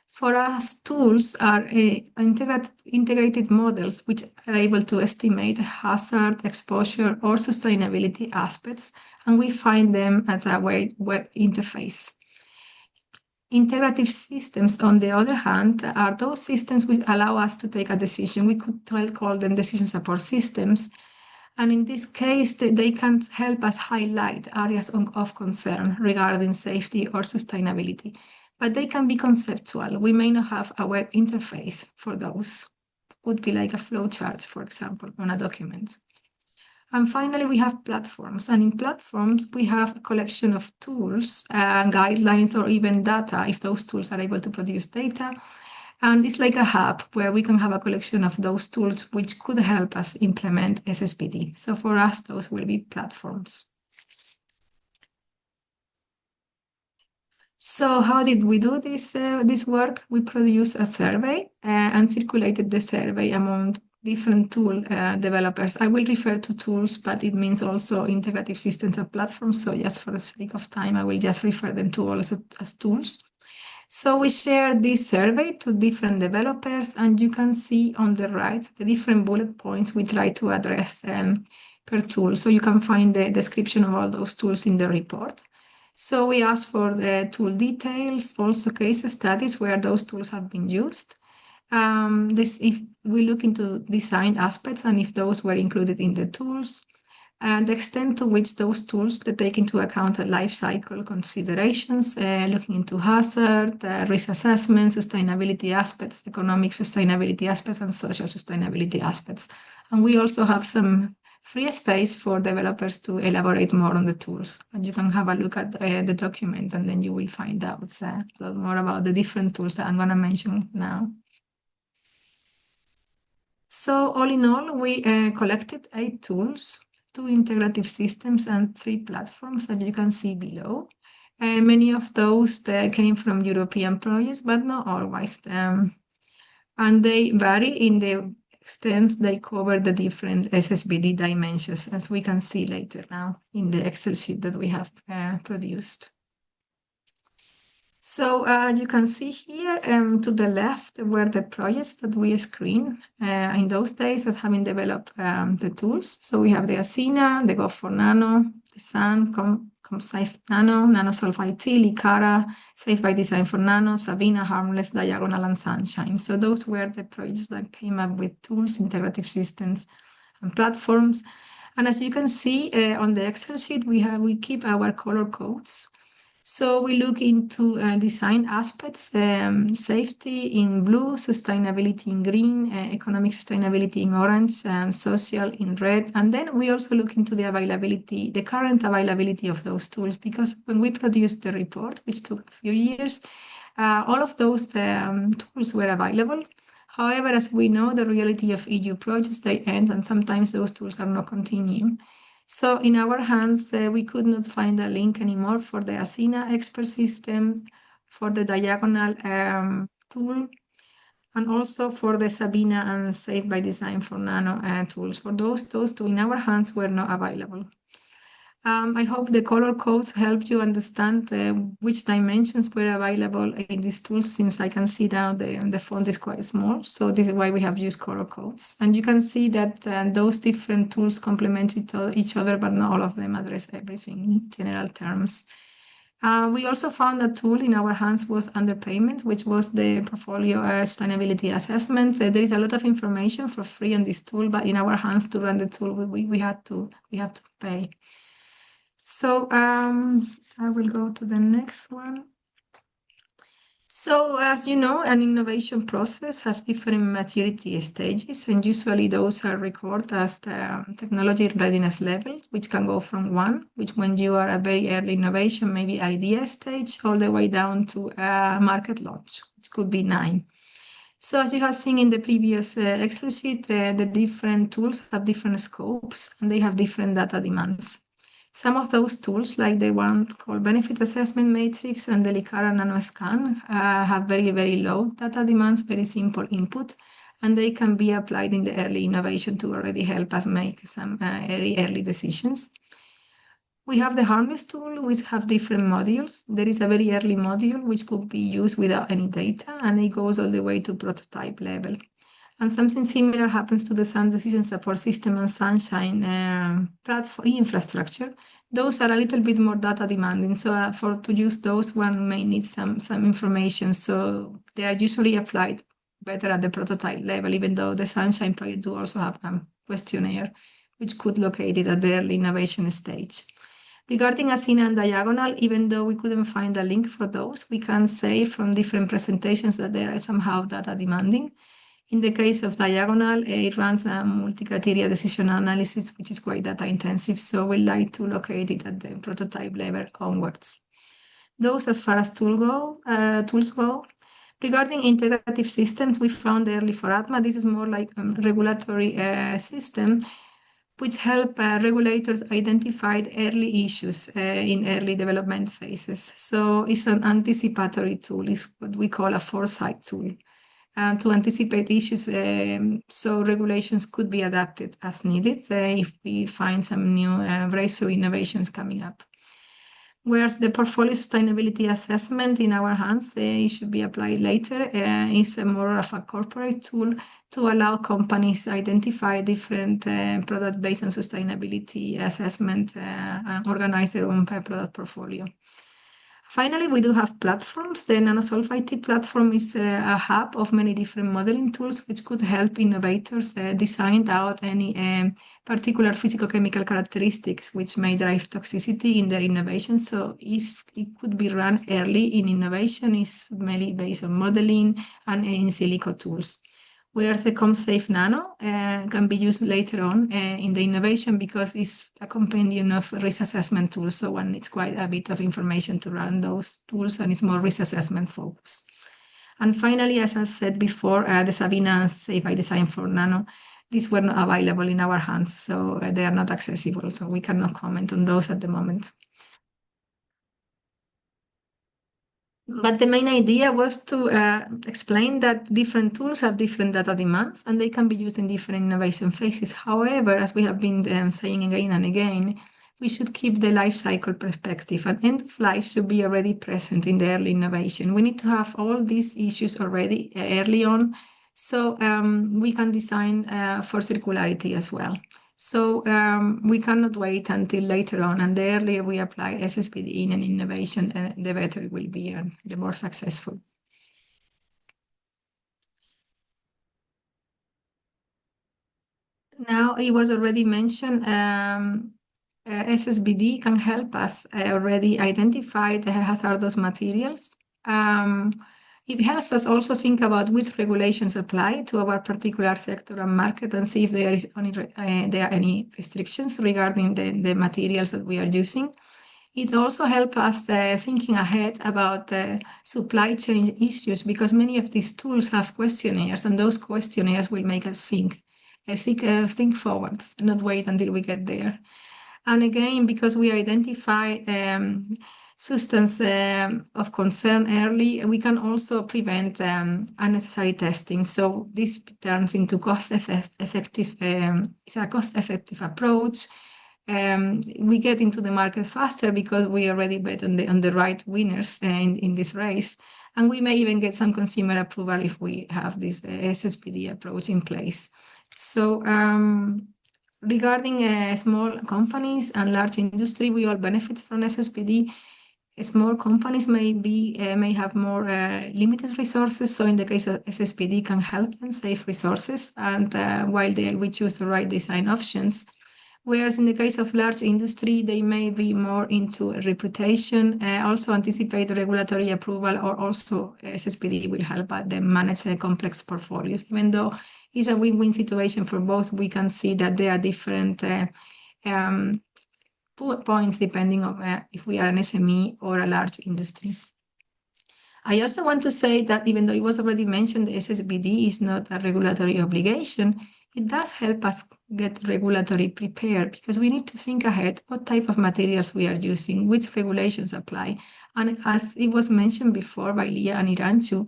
For us, tools are integrated models which are able to estimate hazard, exposure, or sustainability aspects, and we find them as a web interface. Integrative systems, on the other hand, are those systems which allow us to take a decision. We could call them decision support systems. And in this case, they can help us highlight areas of concern regarding safety or sustainability. But they can be conceptual. We may not have a web interface for those. It would be like a flowchart, for example, on a document. And finally, we have platforms. And in platforms, we have a collection of tools, guidelines, or even data, if those tools are able to produce data. And it's like a hub where we can have a collection of those tools which could help us implement SSbD. So for us, those will be platforms. So how did we do this work? We produced a survey and circulated the survey among different tool developers. I will refer to tools, but it means also integrative systems and platforms. So just for the sake of time, I will just refer them to all as tools. So we shared this survey to different developers, and you can see on the right the different bullet points we try to address per tool. So you can find the description of all those tools in the report. So we asked for the tool details, also case studies where those tools have been used. If we look into design aspects and if those were included in the tools, and the extent to which those tools take into account life cycle considerations, looking into hazard, risk assessment, sustainability aspects, economic sustainability aspects, and social sustainability aspects. And we also have some free space for developers to elaborate more on the tools. And you can have a look at the document, and then you will find out a lot more about the different tools that I'm going to mention now. So all in all, we collected 8 tools, 2 integrative systems, and 3 platforms that you can see below. Many of those came from European projects, but not always. And they vary in the extent they cover the different SSbD dimensions, as we can see later now in the Excel sheet that we have produced. So you can see here to the left were the projects that we screened in those days that having developed the tools. So we have the Asina, the Go4Nano, the Sun, ComSafe Nano, Nanosulfide T, Licara, Safe by Design for Nano, Sabina, Harmless, Diagonal, and Sunshine. So those were the projects that came up with tools, integrative systems, and platforms. And as you can see on the Excel sheet, we keep our color codes. So we look into design aspects, safety in blue, sustainability in green, economic sustainability in orange, and social in red. And then we also look into the availability, the current availability of those tools, because when we produced the report, which took a few years, all of those tools were available. However, as we know, the reality of EU projects, they end, and sometimes those tools are not continuing. So in our hands, we could not find a link anymore for the Asina expert system, for the Diagonal tool, and also for the Sabina and Safe by Design for Nano tools. For those two in our hands were not available. I hope the color codes help you understand which dimensions were available in these tools, since I can see now the font is quite small. So this is why we have used color codes. And you can see that those different tools complement each other, but not all of them address everything in general terms. We also found a tool in our hands was underpayment, which was the portfolio sustainability assessment. There is a lot of information for free on this tool, but in our hands to run the tool, we have to pay. So I will go to the next one. So as you know, an innovation process has different maturity stages, and usually those are recorded as the technology readiness level, which can go from 1, which when you are a very early innovation, maybe idea stage, all the way down to market launch, which could be 9. So as you have seen in the previous Excel sheet, the different tools have different scopes and they have different data demands. Some of those tools, like the one called Benefit Assessment Matrix and the Licara NanoScan, have very, very low data demands, very simple input, and they can be applied in the early innovation to already help us make some early decisions. We have the Harness tool, which have different modules. There is a very early module which could be used without any data, and it goes all the way to prototype level. And something similar happens to the Sun Decision Support System and Sunshine platform infrastructure. Those are a little bit more data demanding. So to use those, one may need some information. So they are usually applied better at the prototype level, even though the Sunshine project do also have a questionnaire, which could locate it at the early innovation stage. Regarding Asina and Diagonal, even though we couldn't find a link for those, we can say from different presentations that they are somehow data demanding. In the case of Diagonal, it runs a multi-criteria decision analysis, which is quite data intensive, so we like to locate it at the prototype level onwards. Those as far as tools go. Regarding integrative systems, we found early for ATMA, this is more like a regulatory system, which help regulators identify early issues in early development phases. So it's an anticipatory tool, it's what we call a foresight tool. To anticipate issues, so regulations could be adapted as needed if we find some new breakthrough innovations coming up. Whereas the portfolio sustainability assessment in our hands, it should be applied later, is more of a corporate tool to allow companies to identify different products based on sustainability assessment and organize their own product portfolio. Finally, we do have platforms. The Nanosolve platform is a hub of many different modeling tools which could help innovators design out any particular physicochemical characteristics which may drive toxicity in their innovation. So it could be run early in innovation, is mainly based on modeling and in silico tools. Whereas the ComSafe Nano can be used later on in the innovation because it's a compendium of risk assessment tools. So one needs quite a bit of information to run those tools, and it's more risk assessment focused. And finally, as I said before, the Sabina Safe by Design for Nano, these were not available in our hands, so they are not accessible. So we cannot comment on those at the moment. But the main idea was to explain that different tools have different data demands and they can be used in different innovation phases. However, as we have been saying again and again, we should keep the life cycle perspective, and end of life should be already present in the early innovation. We need to have all these issues already early on, so we can design for circularity as well. So we cannot wait until later on, and the earlier we apply SSbD in an innovation, the better it will be and the more successful. Now, it was already mentioned, SSbD can help us already identify the hazardous materials. It helps us also think about which regulations apply to our particular sector and market and see if there are any restrictions regarding the materials that we are using. It also helps us thinking ahead about supply chain issues because many of these tools have questionnaires, and those questionnaires will make us think forwards, not wait until we get there. And again, because we identify substance of concern early, we can also prevent unnecessary testing. So this turns into cost-effective. It's a cost-effective approach. We get into the market faster because we already bet on the right winners in this race, and we may even get some consumer approval if we have this SSbD approach in place. So regarding small companies and large industry, we all benefit from SSbD. Small companies may have more limited resources, so in the case of SSbD can help them save resources, and while we choose the right design options. Whereas in the case of large industry, they may be more into reputation, also anticipate regulatory approval, or also SSbD will help them manage their complex portfolios. Even though it's a win-win situation for both, we can see that there are different points depending on if we are an SME or a large industry. I also want to say that even though it was already mentioned, the SSbD is not a regulatory obligation, it does help us get regulatory prepared because we need to think ahead what type of materials we are using, which regulations apply. And as it was mentioned before by Leah and Iranchu,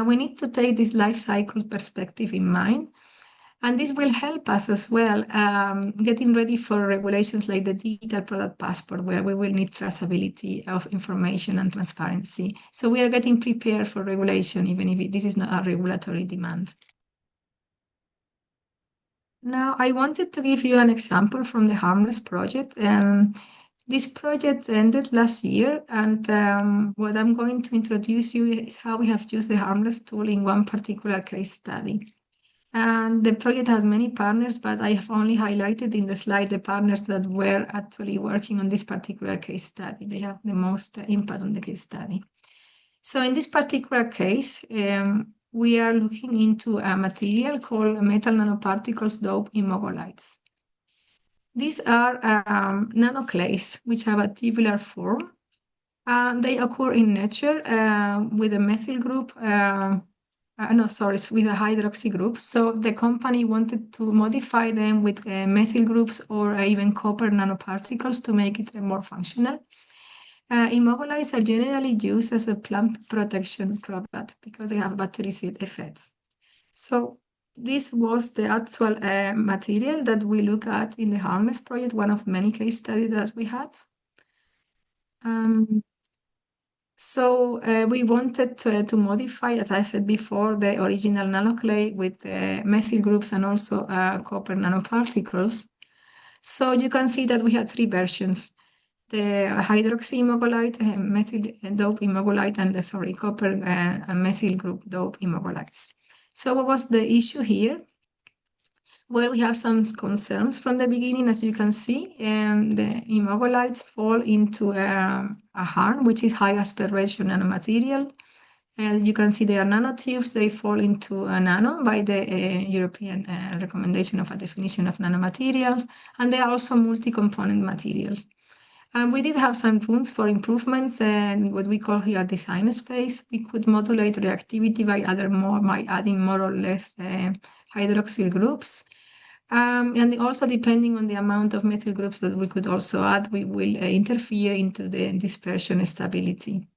we need to take this life cycle perspective in mind. And this will help us as well getting ready for regulations like the Digital Product Passport, where we will need traceability of information and transparency. So we are getting prepared for regulation, even if this is not a regulatory demand. Now, I wanted to give you an example from the Harmless project. This project ended last year, and what I'm going to introduce you is how we have used the Harmless tool in one particular case study. And the project has many partners, but I have only highlighted in the slide the partners that were actually working on this particular case study. They have the most impact on the case study. So in this particular case, we are looking into a material called metal nanoparticles dope immobolites. These are nanoclays which have a tubular form. They occur in nature with a methyl group with a hydroxy group. So the company wanted to modify them with methyl groups or even copper nanoparticles to make it more functional. Immobolites are generally used as a plant protection product because they have bactericide effects. So this was the actual material that we look at in the Harmless project, one of many case studies that we had. So we wanted to modify, as I said before, the original nanoclay with methyl groups and also copper nanoparticles. So you can see that we had three versions: the hydroxy immogolite, methyl dope immogolite, and the copper and methyl group dope immogolites. So what was the issue here? Well, we have some concerns from the beginning. As you can see, the immobolites fall into a harm, which is high aspect ratio nanomaterial. And you can see they are nanotubes. They fall into a nano by the European recommendation of a definition of nanomaterials. And they are also multi-component materials. We did have some rooms for improvements and what we call here design space. We could modulate reactivity by adding more or less hydroxyl groups. And also depending on the amount of methyl groups that we could also add, we will interfere into the dispersion stability.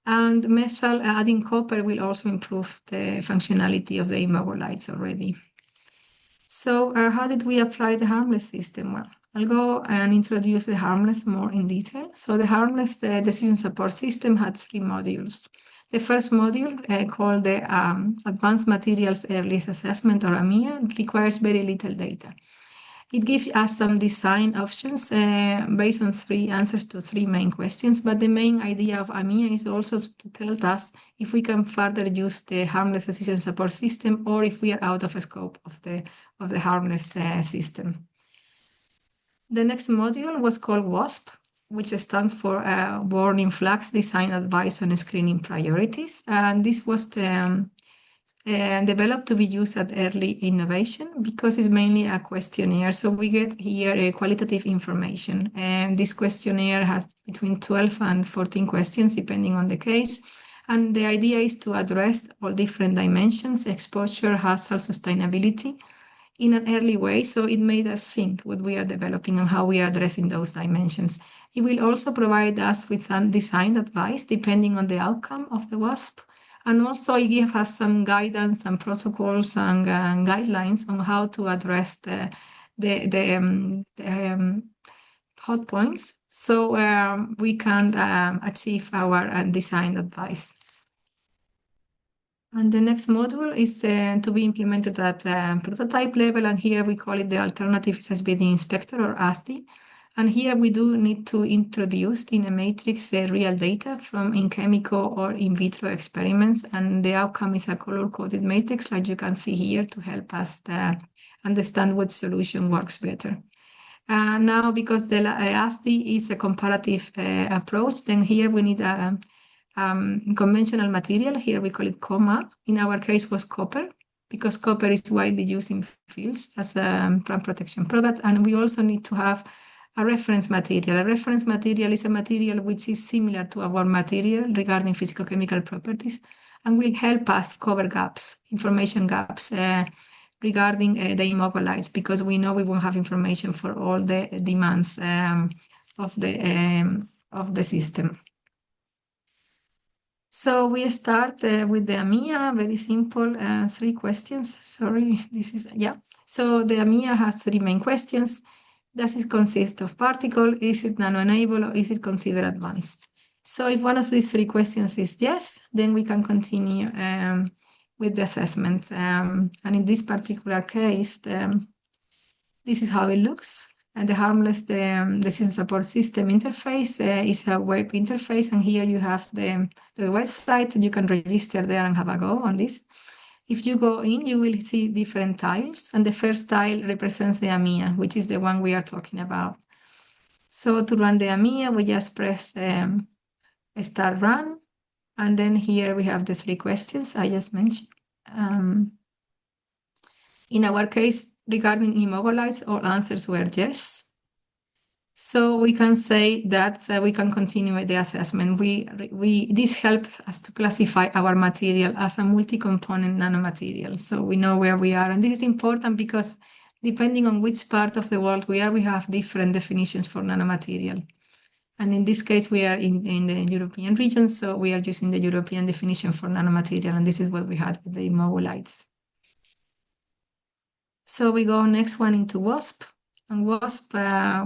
And adding copper will also improve the functionality of the immobolites already. So how did we apply the Harmless system? Well, I'll go and introduce the Harmless more in detail. So the Harmless decision support system had three modules. The first module, called the Advanced Materials Earliest Assessment, or AMIA, requires very little data. It gives us some design options based on three answers to three main questions, but the main idea of AMIA is also to tell us if we can further use the Harmless decision support system or if we are out of scope of the Harmless system. The next module was called WASP, which stands for Warning Flags, Design Advice, and Screening Priorities. And this was developed to be used at early innovation because it's mainly a questionnaire. So we get here qualitative information. And this questionnaire has between 12 and 14 questions, depending on the case. And the idea is to address all different dimensions: exposure, hazard, sustainability, in an early way, so it made us think what we are developing and how we are addressing those dimensions. It will also provide us with some design advice depending on the outcome of the WASP, and also it gives us some guidance and protocols and guidelines on how to address the hot points, so we can achieve our design advice. And the next module is to be implemented at prototype level, and here we call it the Alternative SSbD Inspector, or ASDI. And here we do need to introduce in a matrix real data from in chemical or in vitro experiments, and the outcome is a color-coded matrix, like you can see here, to help us understand what solution works better. Now, because the ASDI is a comparative approach, then here we need a conventional material. Here we call it COMA. In our case was copper, because copper is widely used in fields as a plant protection product. And we also need to have A reference material. A reference material is a material which is similar to our material regarding physicochemical properties and will help us cover gaps, information gaps regarding the immobolites, because we know we won't have information for all the demands of the system. So we start with the AMIA, very simple, 3 questions. Sorry, So the AMIA has 3 main questions. Does it consist of particle? Is it nano-enabled, or is it considered advanced? So if one of these 3 questions is yes, then we can continue with the assessment. And in this particular case, this is how it looks. And the harmless decision support system interface is a web interface. And here you have the website, and you can register there and have a go on this. If you go in, you will see different tiles. And the first tile represents the AMIA, which is the one we are talking about. So to run the AMIA, we just press start run. And then here we have the 3 questions I just mentioned. In our case, regarding immobolites, all answers were yes. So we can say that we can continue with the assessment. This helps us to classify our material as a multi-component nanomaterial. So we know where we are. And this is important because depending on which part of the world we are, we have different definitions for nanomaterial. And in this case, we are in the European region, so we are using the European definition for nanomaterial, and this is what we had with the immobolites. So we go next one into WASP. And WASP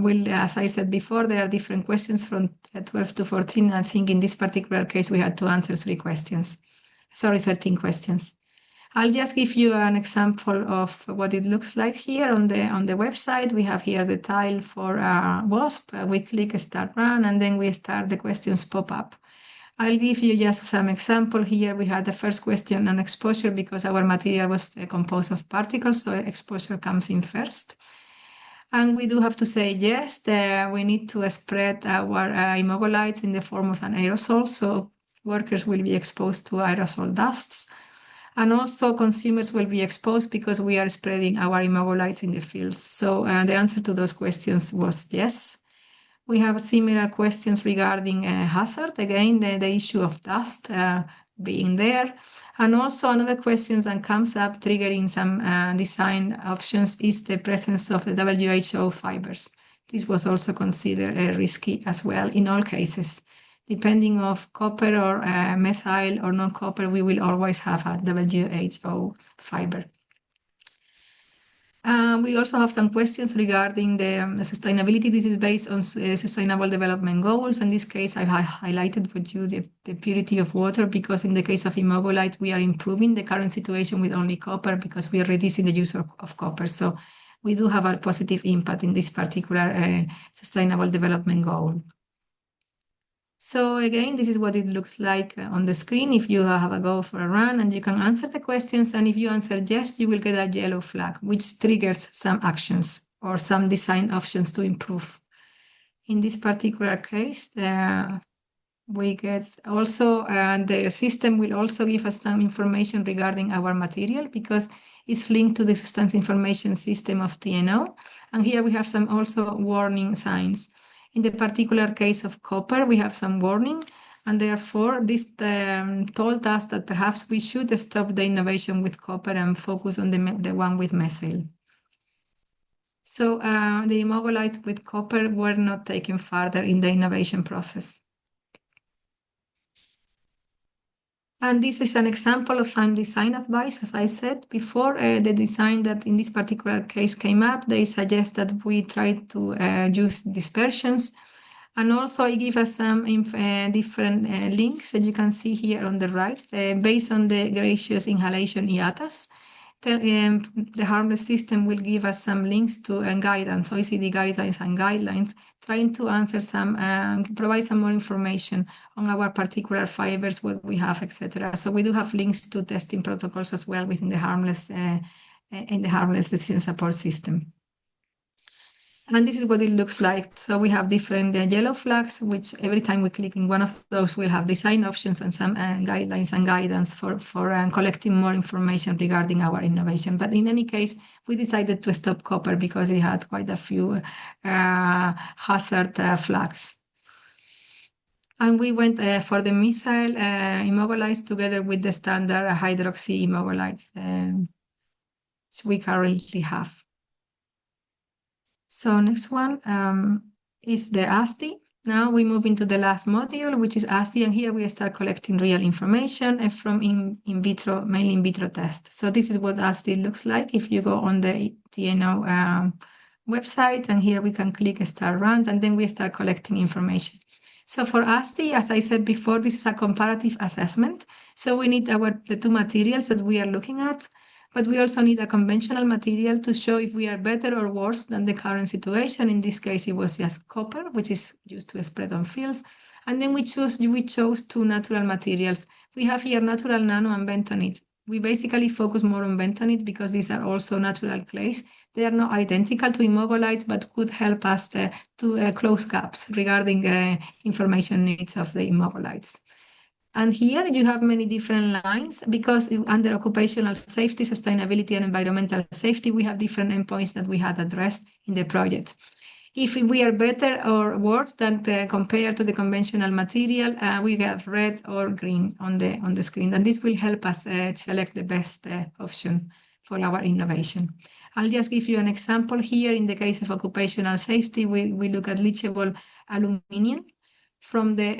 will, as I said before, there are different questions from 12 to 14. I think in this particular case, we had to answer 13 questions. I'll just give you an example of what it looks like here on the website. We have here the tile for WASP. We click Start Run, and then we start the questions pop up. I'll give you just some example here. We had the first question on exposure because our material was composed of particles, so exposure comes in first. And we do have to say yes, we need to spread our immobolites in the form of an aerosol, so workers will be exposed to aerosol dusts. And also consumers will be exposed because we are spreading our immobolites in the fields. So the answer to those questions was yes. We have similar questions regarding hazard, again, the issue of dust being there. And also another question that comes up triggering some design options is the presence of the WHO fibers. This was also considered risky as well in all cases. Depending on copper or methyl or non-copper, we will always have a WHO fiber. We also have some questions regarding the sustainability. This is based on Sustainable Development Goals. In this case, I highlighted for you the purity of water, because in the case of immobolite, we are improving the current situation with only copper because we are reducing the use of copper. So we do have a positive impact in this particular Sustainable Development Goal. So again, this is what it looks like on the screen if you have a go for a run, and you can answer the questions. And if you answer yes, you will get a yellow flag, which triggers some actions or some design options to improve. In this particular case, we get also, the system will also give us some information regarding our material because it's linked to the Substance Information System of TNO. And here we have some also warning signs. In the particular case of copper, we have some warning, and therefore this told us that perhaps we should stop the innovation with copper and focus on the one with methyl. So the immobolites with copper were not taken further in the innovation process. And this is an example of some design advice. As I said before, the design that in this particular case came up, they suggest that we try to use dispersions. And also I give us some different links that you can see here on the right, based on the gaseous inhalation IATAs. The harmless system will give us some links to guidance, OECD guidelines and guidelines, trying to answer some, provide some more information on our particular fibers, what we have, etc. So we do have links to testing protocols as well within the harmless, in the harmless decision support system. And this is what it looks like. So we have different yellow flags, which every time we click in one of those, we'll have design options and some guidelines and guidance for collecting more information regarding our innovation. But in any case, we decided to stop copper because it had quite a few hazard flags. And we went for the methyl immobilites together with the standard hydroxy immobilites, which we currently have. So next one is the ASDI. Now we move into the last module, which is ASDI, and here we start collecting real information from in vitro, mainly in vitro tests. So this is what ASDI looks like if you go on the TNO website, and here we can click Start Run, and then we start collecting information. So for ASDI, as I said before, this is a comparative assessment. So we need the two materials that we are looking at, but we also need a conventional material to show if we are better or worse than the current situation. In this case, it was just copper, which is used to spread on fields. And then we chose two natural materials. We have here natural nano and bentonite. We basically focus more on bentonite because these are also natural clays. They are not identical to immobilites, but could help us to close gaps regarding information needs of the immobilites. And here you have many different lines because under occupational safety, sustainability, and environmental safety, we have different endpoints that we had addressed in the project. If we are better or worse than compared to the conventional material, we have red or green on the screen, and this will help us select the best option for our innovation. I'll just give you an example here. In the case of occupational safety, we look at leachable aluminium from the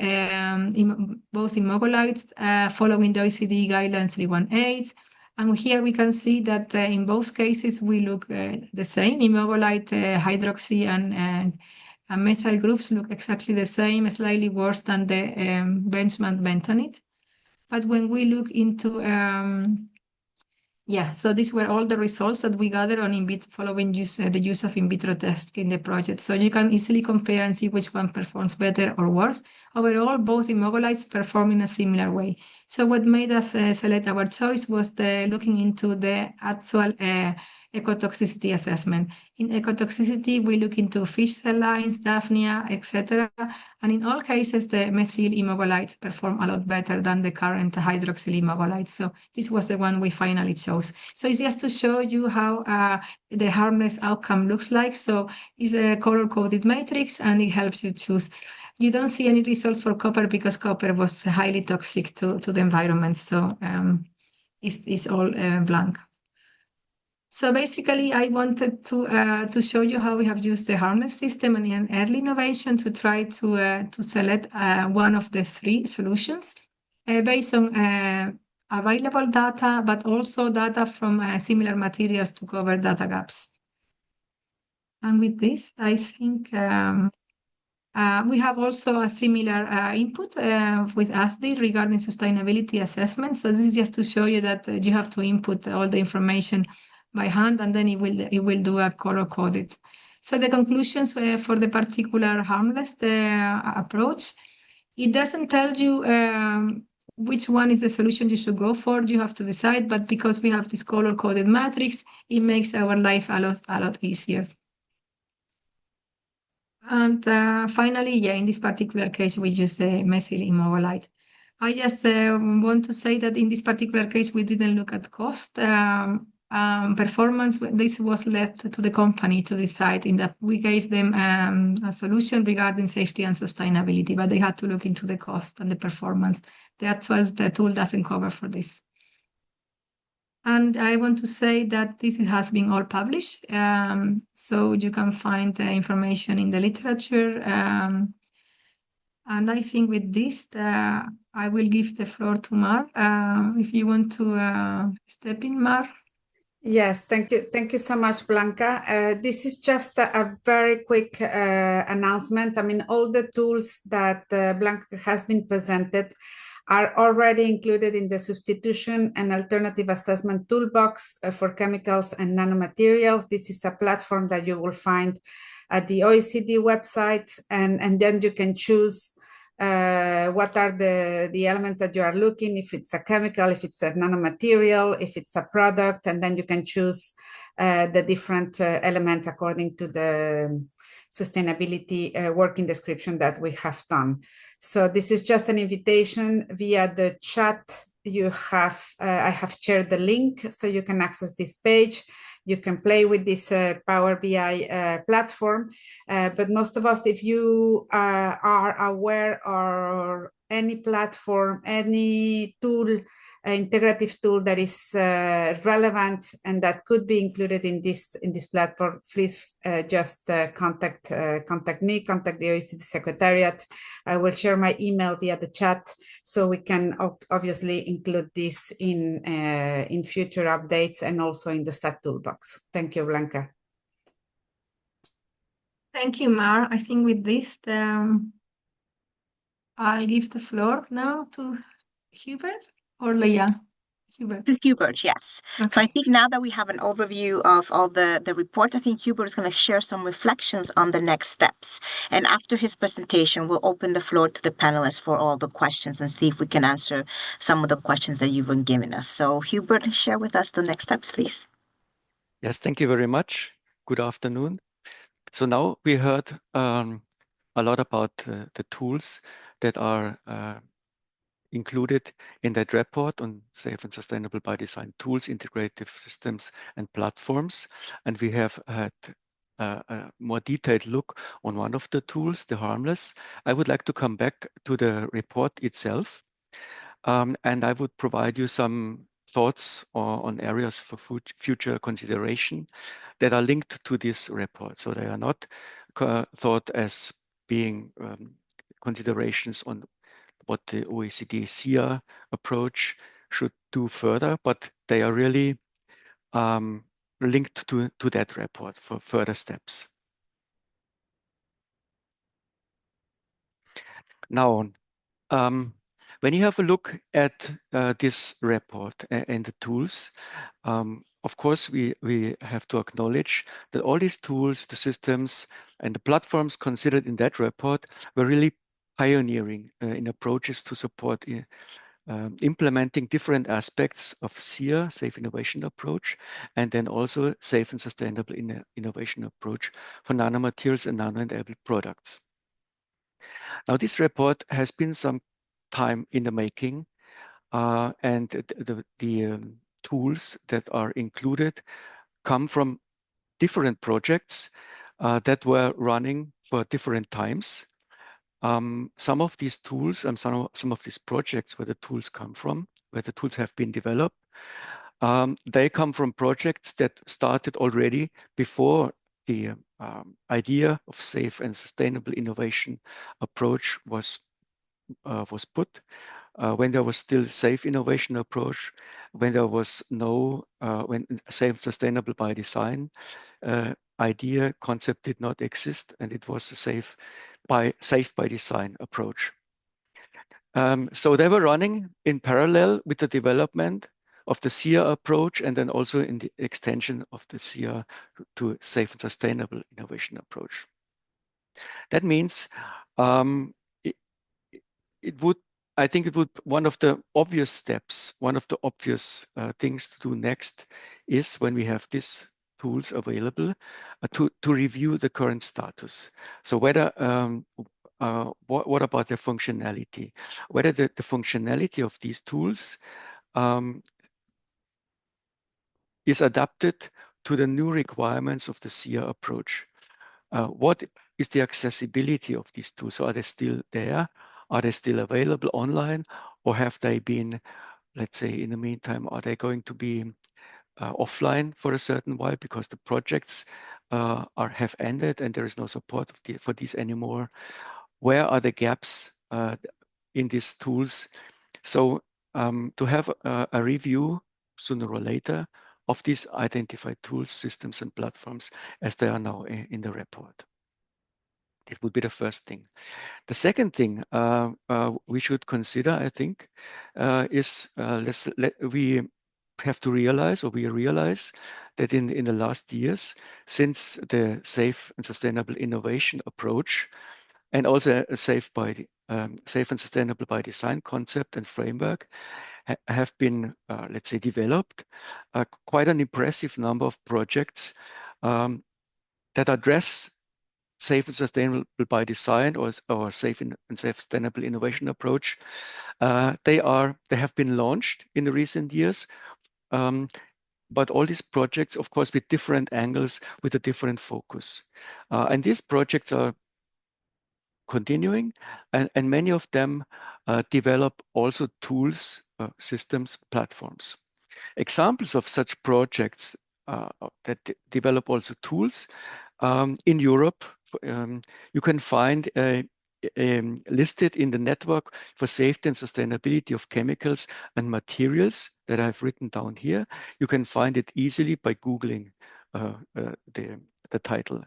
both immobilites following the OECD guidelines 318. And here we can see that in both cases we look the same. Immobilite, hydroxy, and methyl groups look exactly the same, slightly worse than the benchmark bentonite. But when we look into so these were all the results that we gathered on following the use of in vitro tests in the project. So you can easily compare and see which one performs better or worse. Overall, both immobilites perform in a similar way. So what made us select our choice was looking into the actual ecotoxicity assessment. In ecotoxicity, we look into fish cell lines, Daphnia, etc. And in all cases, the methyl immobilites perform a lot better than the current hydroxyl immobilites. So this was the one we finally chose. So it's just to show you how the harmless outcome looks like. So it's a color-coded matrix, and it helps you choose. You don't see any results for copper because copper was highly toxic to the environment. So it's all blank. So basically, I wanted to show you how we have used the harness system and an early innovation to try to select one of the three solutions based on available data, but also data from similar materials to cover data gaps. And with this, I think we have also a similar input with ASDI regarding sustainability assessment. So this is just to show you that you have to input all the information by hand, and then it will do a color-coded. So the conclusions for the particular harmless approach, it doesn't tell you which one is the solution you should go for. You have to decide, but because we have this color-coded matrix, it makes our life a lot easier. And finally, in this particular case, we use the methyl immobilite. I just want to say that in this particular case, we didn't look at cost. Performance, this was left to the company to decide, in that we gave them a solution regarding safety and sustainability, but they had to look into the cost and the performance. The tool doesn't cover for this. And I want to say that this has been all published, so you can find the information in the literature. And I think with this, I will give the floor to Mar. If you want to step in, Mar. Yes, thank you. Thank you so much, Blanca. This is just a very quick announcement. I mean, all the tools that Blanca has been presented are already included in the substitution and alternative assessment toolbox for chemicals and nanomaterials. This is a platform that you will find at the OECD website, and then you can choose what are the elements that you are looking, if it's a chemical, if it's a nanomaterial, if it's a product, and then you can choose the different element according to the sustainability working description that we have done. So this is just an invitation via the chat. You have, I have shared the link so you can access this page. You can play with this Power BI platform. But most of us, if you are aware or any platform, any tool, integrative tool that is relevant and that could be included in this platform, please just contact me, contact the OECD Secretariat. I will share my email via the chat, so we can obviously include this in future updates and also in the SAT toolbox. Thank you, Blanca. Thank you, Mar. I think with this, I'll give the floor now to Hubert or Leah. Hubert. To Hubert, yes. Okay. So I think now that we have an overview of all the report, I think Hubert is going to share some reflections on the next steps. And after his presentation, we'll open the floor to the panelists for all the questions and see if we can answer some of the questions that you've been giving us. So Hubert, share with us the next steps, please. Yes, thank you very much. Good afternoon. So now we heard a lot about the tools that are included in that report on safe and sustainable by design tools, integrative systems and platforms. And we have had a more detailed look on one of the tools, the harmless. I would like to come back to the report itself. And I would provide you some thoughts on areas for future consideration that are linked to this report. So they are not thought as being considerations on what the OECD SIA approach should do further, but they are really linked to that report for further steps. Now, when you have a look at this report and the tools, of course, we have to acknowledge that all these tools, the systems, and the platforms considered in that report were really pioneering in approaches to support implementing different aspects of SIA, Safe Innovation Approach, and then also Safe and Sustainable Innovation Approach for nanomaterials and nano-enabled products. Now, this report has been some time in the making, and the tools that are included come from different projects that were running for different times. Some of these tools and some of these projects where the tools come from, where the tools have been developed, they come from projects that started already before the idea of safe and sustainable innovation approach was put, when there was still safe innovation approach, when there was no when safe sustainable by design idea concept did not exist, and it was a safe by design approach. So they were running in parallel with the development of the SIA approach, and then also in the extension of the SIA to safe and sustainable innovation approach. That means I think it would, one of the obvious steps, one of the obvious things to do next is, when we have these tools available, to review the current status. So whether, what about their functionality? Whether the functionality of these tools is adapted to the new requirements of the SIA approach. What is the accessibility of these tools? So are they still there? Are they still available online, or have they been, let's say, in the meantime, are they going to be offline for a certain while because the projects have ended and there is no support for these anymore? Where are the gaps in these tools? So to have a review sooner or later of these identified tools, systems, and platforms as they are now in the report. This would be the first thing. The second thing we should consider, I think, is we have to realize, or we realize, that in the last years, since the safe and sustainable innovation approach and also a safe and sustainable by design concept and framework have been, let's say, developed. Quite an impressive number of projects that address safe and sustainable by design or safe and sustainable innovation approach. They have been launched in the recent years. But all these projects, of course, with different angles, with a different focus. And these projects are continuing, and many of them develop also tools, systems, platforms. Examples of such projects that develop also tools in Europe, you can find listed in the Network for Safety and Sustainability of Chemicals and Materials that I've written down here. You can find it easily by Googling the title.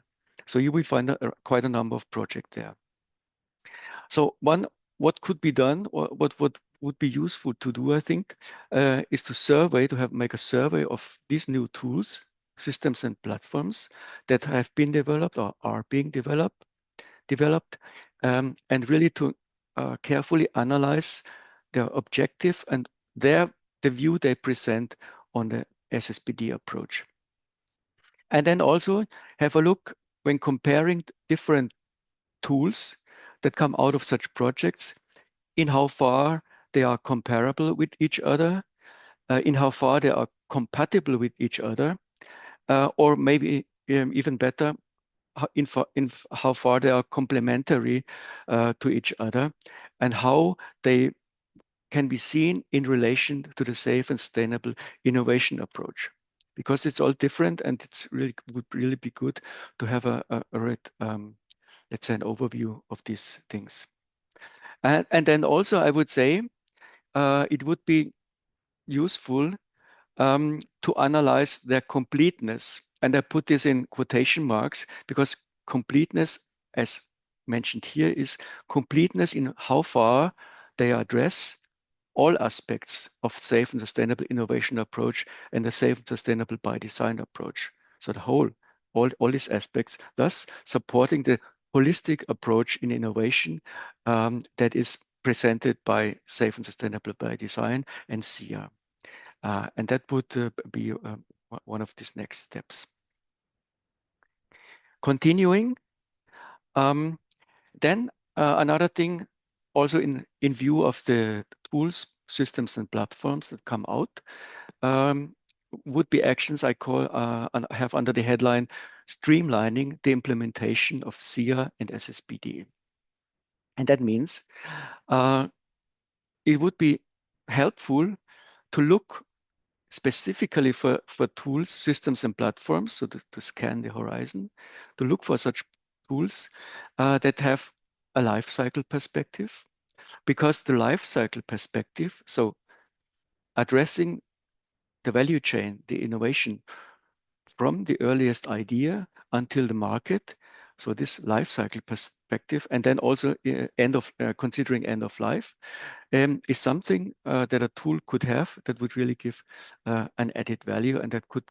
So you will find quite a number of projects there. So what could be done, or what would be useful to do, I think, is to make a survey of these new tools, systems and platforms that have been developed or are being developed, and really to carefully analyze their objective and the view they present on the SSbD approach. And then also have a look when comparing different tools that come out of such projects, in how far they are comparable with each other, in how far they are compatible with each other, or maybe even better, in how far they are complementary to each other, and how they can be seen in relation to the safe and sustainable innovation approach. Because it's all different, and would really be good to have let's say, an overview of these things. And then also, I would say it would be useful to analyze their completeness. And I put this in quotation marks because completeness, as mentioned here, is completeness in how far they address all aspects of safe and sustainable innovation approach and the safe and sustainable by design approach. So the whole, all these aspects, thus supporting the holistic approach in innovation that is presented by Safe and Sustainable by Design and SIA. And that would be one of these next steps. Continuing, then another thing, also in view of the tools, systems, and platforms that come out, would be actions I have under the headline streamlining the implementation of SIA and SSbD. And that means it would be helpful to look specifically for tools, systems, and platforms, so to scan the horizon, to look for such tools that have a life cycle perspective, because the life cycle perspective, so addressing the value chain, the innovation from the earliest idea until the market, so this life cycle perspective, and then also considering end of life, is something that a tool could have that would really give an added value, and that could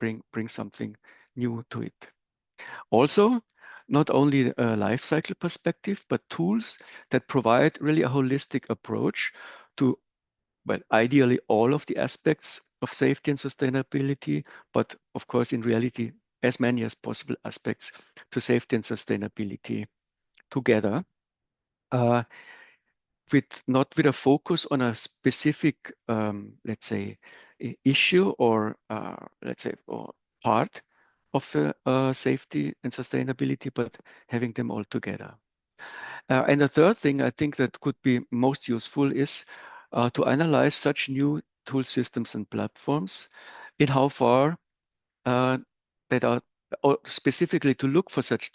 bring something new to it. Also, not only a life cycle perspective, but tools that provide really a holistic approach to, well, ideally all of the aspects of safety and sustainability, but of course, in reality, as many as possible aspects to safety and sustainability together, not with a focus on a specific, let's say, issue or let's say, or part of safety and sustainability, but having them all together. And the third thing I think that could be most useful is to analyze such new tool systems and platforms in how far that are, or specifically to look for such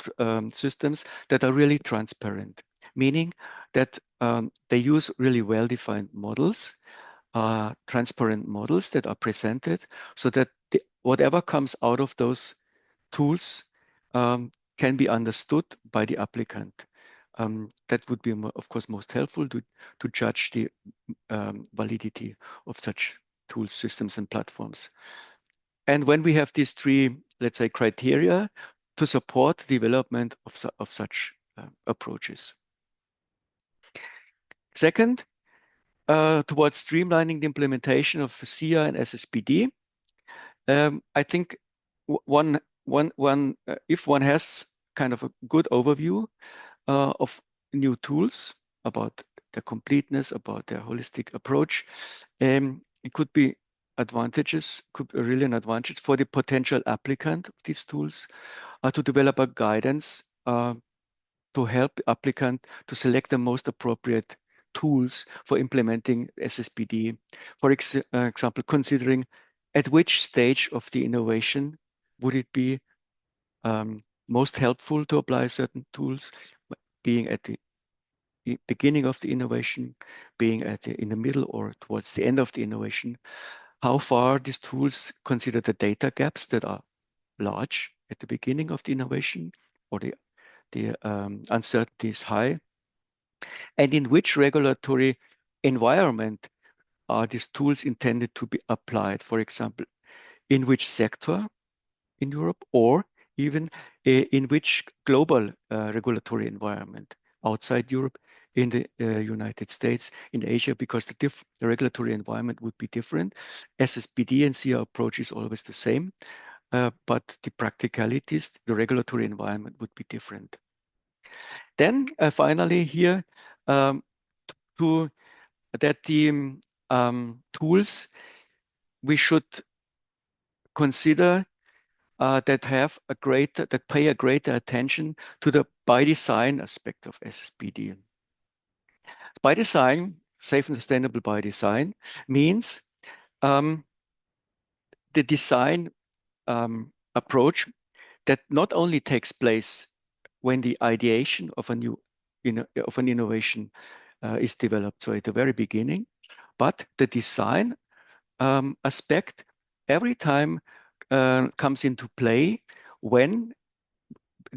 systems that are really transparent, meaning that they use really well-defined models, transparent models that are presented, so that whatever comes out of those tools can be understood by the applicant. That would be, of course, most helpful to judge the validity of such tools, systems, and platforms. And when we have these three, let's say, criteria to support the development of such approaches. Second, towards streamlining the implementation of SIA and SSbD, I think if one has kind of a good overview of new tools, about their completeness, about their holistic approach, it could be really an advantage for the potential applicant of these tools to develop a guidance to help the applicant to select the most appropriate tools for implementing SSbD. For example, considering at which stage of the innovation would it be most helpful to apply certain tools, being at the beginning of the innovation, being in the middle or towards the end of the innovation, how far these tools consider the data gaps that are large at the beginning of the innovation, or the uncertainty is high, and in which regulatory environment are these tools intended to be applied? For example, in which sector in Europe, or even in which global regulatory environment outside Europe, in the United States, in Asia, because the regulatory environment would be different. SSbD and SIA approach is always the same, but the practicalities, the regulatory environment would be different. Then finally here, that the tools we should consider that pay a greater attention to the by design aspect of SSbD. By design, safe and sustainable by design, means the design approach that not only takes place when the ideation of an innovation is developed, so at the very beginning, but the design aspect every time comes into play when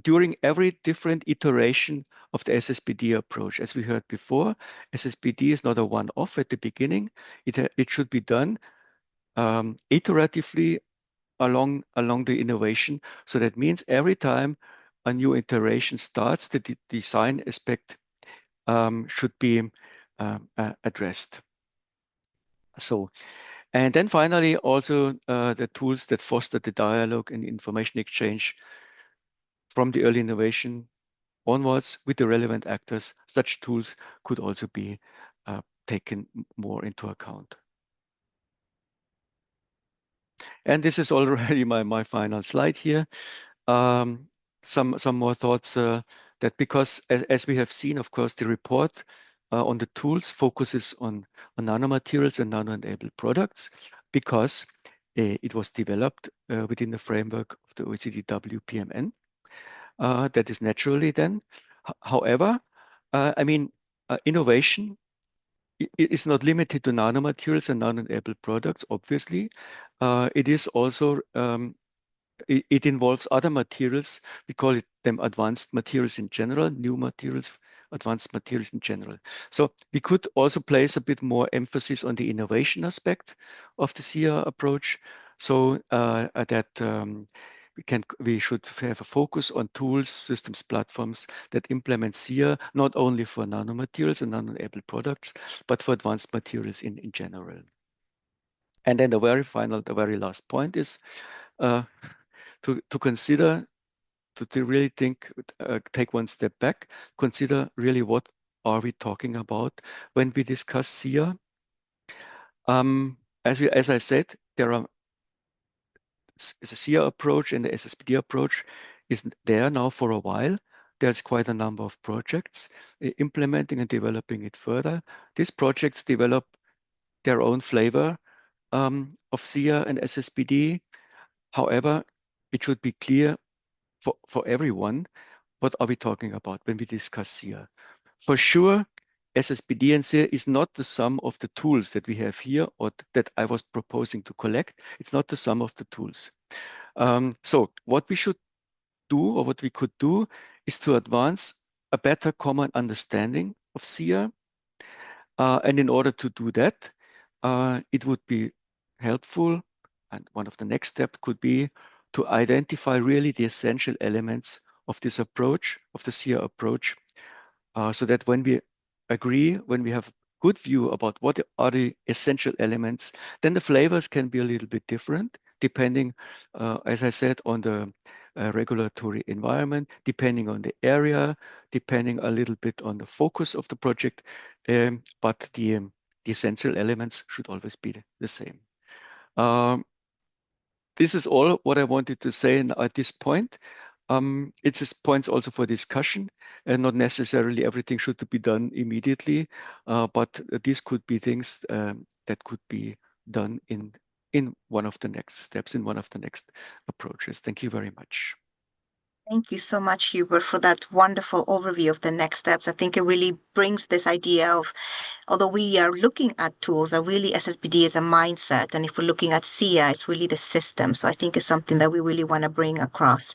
during every different iteration of the SSbD approach. As we heard before, SSbD is not a one-off at the beginning. It should be done iteratively along the innovation. So that means every time a new iteration starts, the design aspect should be addressed. So, and then finally, also the tools that foster the dialogue and information exchange from the early innovation onwards with the relevant actors. Such tools could also be taken more into account. And this is already my final slide here. Some more thoughts that, because as we have seen, of course, the report on the tools focuses on nanomaterials and nano-enabled products, because it was developed within the framework of the OECD WPMN. That is naturally then. However, I mean, innovation is not limited to nanomaterials and nano-enabled products, obviously. It is also, it involves other materials. We call them advanced materials in general, new materials, advanced materials in general. So we could also place a bit more emphasis on the innovation aspect of the SIA approach, so that we should have a focus on tools, systems, platforms that implement SIA not only for nanomaterials and nano-enabled products, but for advanced materials in general. And then the very last point is to consider, to really think, take one step back, consider really what are we talking about when we discuss SIA. As I said, there are the SIA approach and the SSbD approach is there now for a while. There's quite a number of projects implementing and developing it further. These projects develop their own flavor of SIA and SSbD. However, it should be clear for everyone, what are we talking about when we discuss SIA? For sure, SSbD and SIA is not the sum of the tools that we have here, or that I was proposing to collect. It's not the sum of the tools. So what we should do, or what we could do, is to advance a better common understanding of SIA. And in order to do that, it would be helpful, and one of the next steps could be to identify really the essential elements of this approach, of the SEER approach, so that when we agree, when we have a good view about what are the essential elements, then the flavors can be a little bit different, depending, as I said, on the regulatory environment, depending on the area, depending a little bit on the focus of the project, but the essential elements should always be the same. This is all what I wanted to say at this point. It is points also for discussion, and not necessarily everything should be done immediately, but these could be things that could be done in one of the next steps, in one of the next approaches. Thank you very much. Thank you so much, Hubert, for that wonderful overview of the next steps. I think it really brings this idea of, although we are looking at tools, really SSbD is a mindset. And if we're looking at SIA, it's really the system. So I think it's something that we really want to bring across.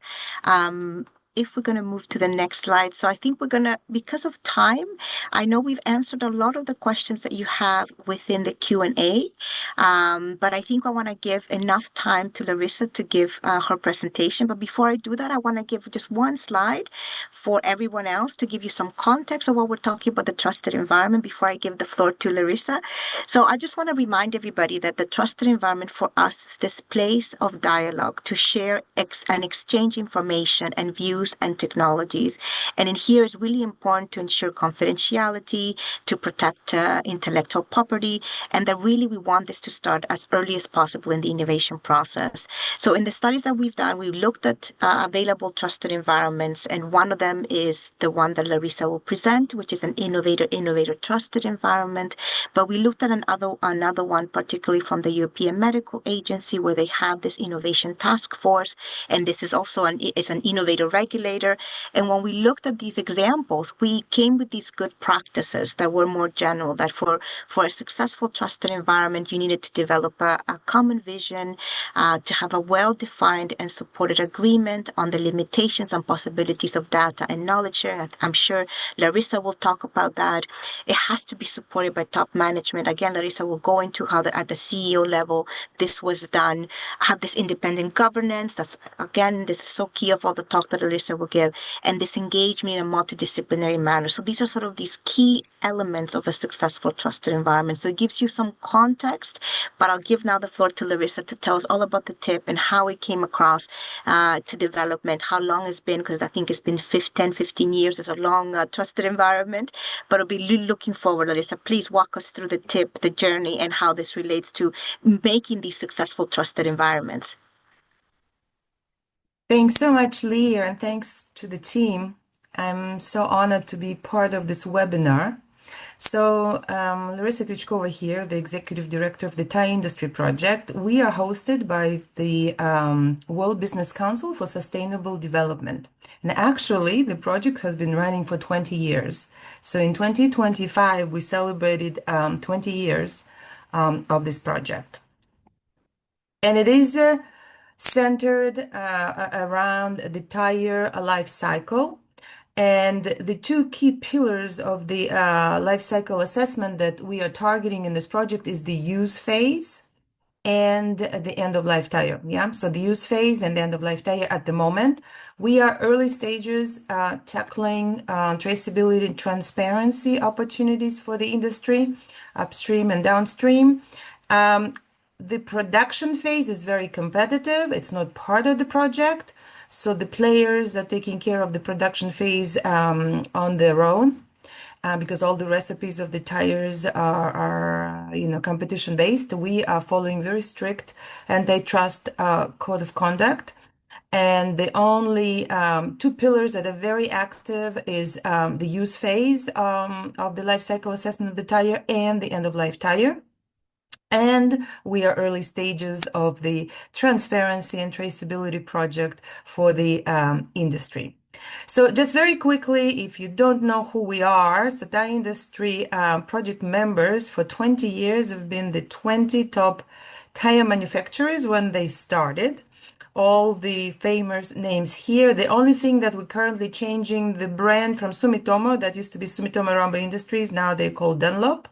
If we're going to move to the next slide. So I think we're going to, because of time, I know we've answered a lot of the questions that you have within the Q&A, but I think I want to give enough time to Larissa to give her presentation. But before I do that, I want to give just one slide for everyone else to give you some context of what we're talking about, the trusted environment, before I give the floor to Larissa. So I just want to remind everybody that the trusted environment for us is this place of dialogue to share and exchange information and views and technologies. And in here is really important to ensure confidentiality, to protect intellectual property, and that really we want this to start as early as possible in the innovation process. So in the studies that we've done, we looked at available trusted environments, and one of them is the one that Larissa will present, which is an innovator trusted environment. But we looked at another one, particularly from the European Medical Agency, where they have this innovation task force, and this is also an innovator regulator. And when we looked at these examples, we came with these good practices that were more general, that for a successful trusted environment, you needed to develop a common vision, to have a well-defined and supported agreement on the limitations and possibilities of data and knowledge sharing. I'm sure Larissa will talk about that. It has to be supported by top management. Again, Larissa will go into how at the CEO level this was done. Have this independent governance. That's, again, this is so key of all the talk that Larissa will give, and this engagement in a multidisciplinary manner. So these are sort of these key elements of a successful trusted environment. So it gives you some context, but I'll give now the floor to Larissa to tell us all about the tip and how it came across to development, how long it's been, because I think it's been 10, 15 years. It's a long trusted environment, but I'll be looking forward. Larissa, please walk us through the tip, the journey, and how this relates to making these successful trusted environments. Thanks so much, Lee, and thanks to the team. I'm so honored to be part of this webinar. So Larissa Krichkova here, the Executive Director of the Thai Industry Project. We are hosted by the World Business Council for Sustainable Development. And actually, the project has been running for 20 years. So in 2025, we celebrated 20 years of this project. And it is centered around the tire life cycle. And the two key pillars of the life cycle assessment that we are targeting in this project is the use phase and the end of life tire. Yeah, so the use phase and the end of life tire at the moment. We are early stages tackling traceability and transparency opportunities for the industry, upstream and downstream. The production phase is very competitive. It's not part of the project. So the players are taking care of the production phase on their own because all the recipes of the tires are competition based. We are following very strict antitrust code of conduct. And the only two pillars that are very active is the use phase of the life cycle assessment of the tire and the end of life tire. And we are early stages of the transparency and traceability project for the industry. So just very quickly, if you don't know who we are, so Thai Industry project members for 20 years have been the 20 top tire manufacturers when they started. All the famous names here. The only thing that we're currently changing the brand from Sumitomo, that used to be Sumitomo Ramba Industries, now they're called Dunlop.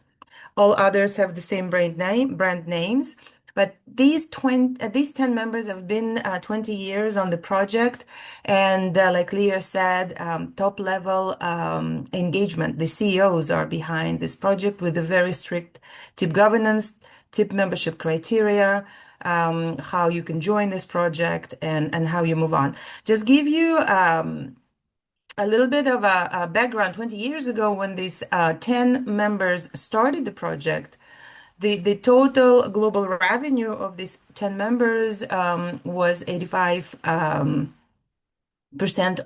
All others have the same brand names. But these 10 members have been 20 years on the project, and like Leah said, top level engagement. The CEOs are behind this project with a very strict tip governance, tip membership criteria, how you can join this project, and how you move on. Just give you a little bit of a background. 20 years ago, when these 10 members started the project, the total global revenue of these 10 members was 85%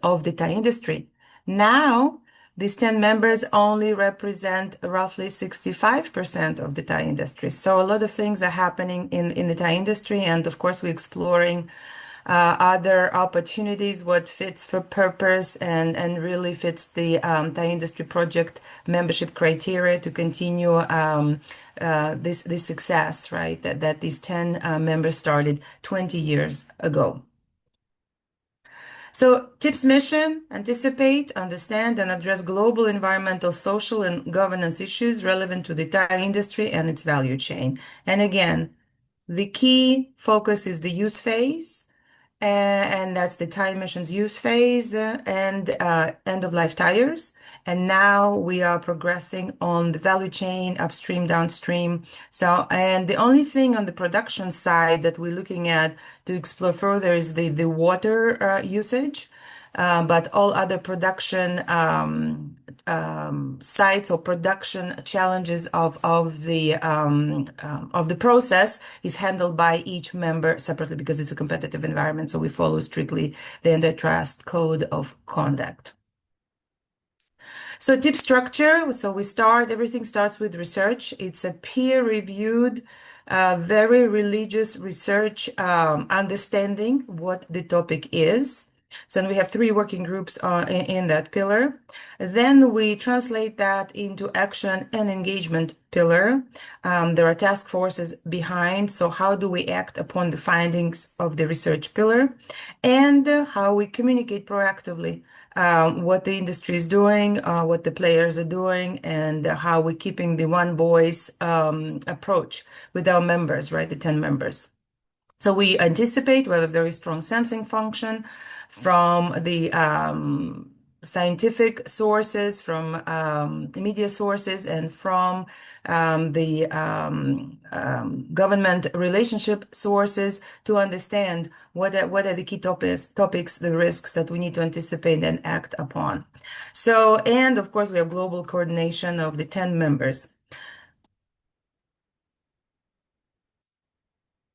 of the Thai industry. Now, these 10 members only represent roughly 65% of the Thai industry. So a lot of things are happening in the Thai industry. And of course, we're exploring other opportunities, what fits for purpose and really fits the Thai industry project membership criteria to continue this success, right? That these 10 members started 20 years ago. So TIP's mission: anticipate, understand, and address global environmental, social, and governance issues relevant to the Thai industry and its value chain. And again, the key focus is the use phase, and that's the Thai emissions use phase and end-of-life tires. And now we are progressing on the value chain, upstream, downstream. So, and the only thing on the production side that we're looking at to explore further is the water usage. But all other production sites or production challenges of the process is handled by each member separately because it's a competitive environment. So we follow strictly the antitrust code of conduct. So tip structure. So everything starts with research. It's a peer-reviewed, very religious research, understanding what the topic is. So we have 3 working groups in that pillar. Then we translate that into action and engagement pillar. There are task forces behind. So how do we act upon the findings of the research pillar, and how we communicate proactively what the industry is doing, what the players are doing, and how we're keeping the one voice approach with our members, right? The 10 members. So we anticipate, we have a very strong sensing function from the scientific sources, from the media sources, and from the government relationship sources to understand what are the key topics, the risks that we need to anticipate and act upon. So, and of course, we have global coordination of the 10 members.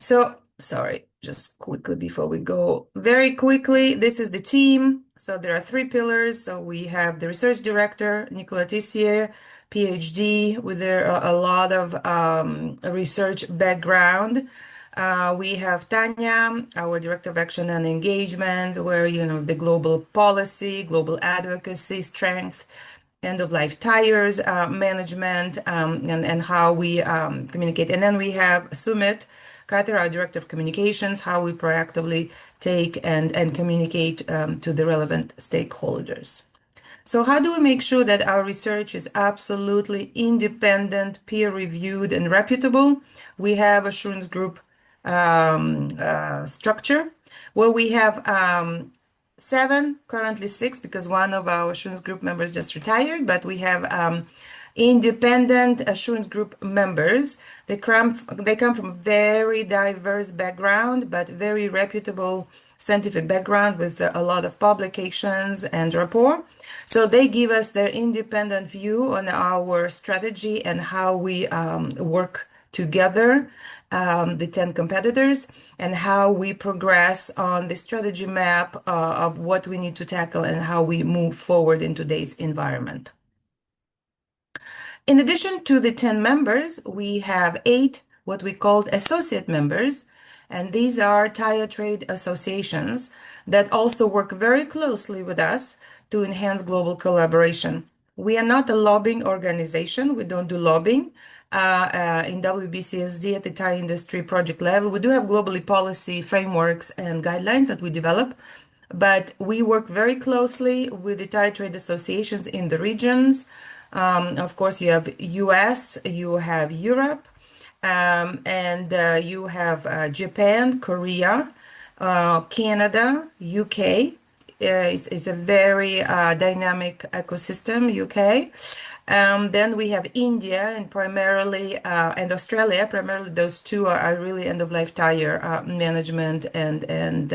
So, sorry, just quickly before we go, very quickly, this is the team. So there are 3 pillars. So we have the research director, Nicolas Tissier, PhD, with a lot of research background. We have Tanya, our director of action and engagement, where, the global policy, global advocacy, strength, end-of-life tires management, and how we communicate. And then we have Sumit Katar, our Director of Communications, how we proactively take and communicate to the relevant stakeholders. So how do we make sure that our research is absolutely independent, peer-reviewed, and reputable? We have assurance group structure where we have 7, currently 6, because one of our assurance group members just retired, but we have independent assurance group members. They come from very diverse background, but very reputable scientific background with a lot of publications and rapport. So they give us their independent view on our strategy and how we work together, the 10 competitors, and how we progress on the strategy map of what we need to tackle and how we move forward in today's environment. In addition to the 10 members, we have 8 what we called associate members, and these are tire trade associations that also work very closely with us to enhance global collaboration. We are not a lobbying organization. We don't do lobbying in WBCSD at the Thai industry project level. We do have globally policy frameworks and guidelines that we develop, but we work very closely with the Thai trade associations in the regions. Of course, you have US, you have Europe, And you have Japan, Korea, Canada, UK. It's a very dynamic ecosystem, UK. Then we have India and primarily and Australia. Primarily, those two are really end-of-life tire management and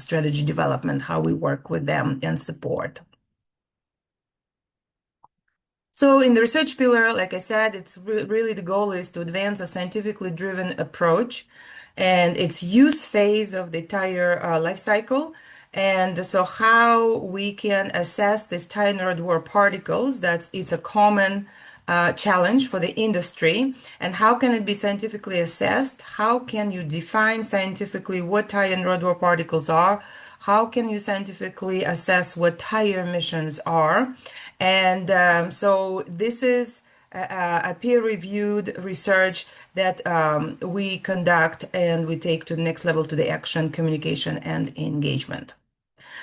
strategy development. How we work with them and support. So in the research pillar, like I said, it's really the goal is to advance a scientifically driven approach and its use phase of the tire life cycle. And so how we can assess these tire reservoir particles, it's a common challenge for the industry. And how can it be scientifically assessed? How can you define scientifically what tire reservoir particles are? How can you scientifically assess what tire emissions are? And so this is a peer-reviewed research that we conduct and we take to the next level to the action, communication, and engagement.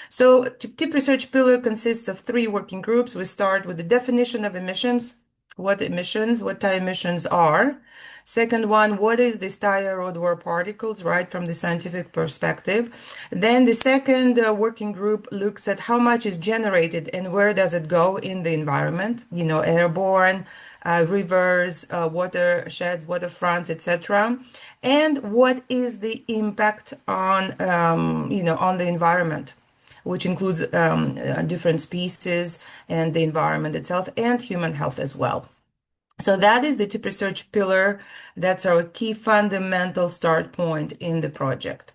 So TIP research pillar consists of 3 working groups. We start with the definition of emissions, what tire emissions are. Second one, what is this tire reservoir particles, right, from the scientific perspective. Then the second working group looks at how much is generated and where does it go in the environment, airborne, rivers, watersheds, waterfronts, etc. And what is the impact on, on the environment, which includes different species and the environment itself and human health as well. So that is the TIP research pillar. That's our key fundamental start point in the project.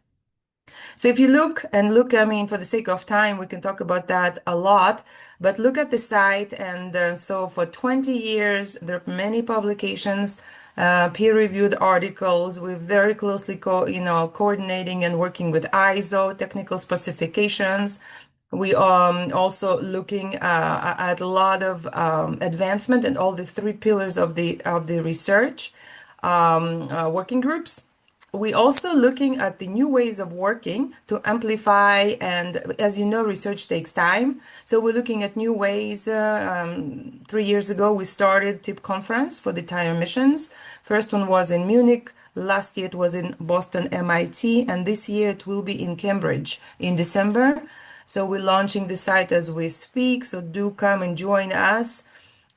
So if you look, I mean, for the sake of time, we can talk about that a lot, but look at the site. And so for 20 years, there are many publications, peer-reviewed articles. We're very closely, coordinating and working with ISO technical specifications. We are also looking at a lot of advancement in all the 3 pillars of the research working groups. We also looking at the new ways of working to amplify, and as you know, research takes time. So we're looking at new ways. 3 years ago, we started TIP conference for the tire emissions. First one was in Munich. Last year it was in Boston, MIT, and this year it will be in Cambridge in December. So we're launching the site as we speak, so do come and join us.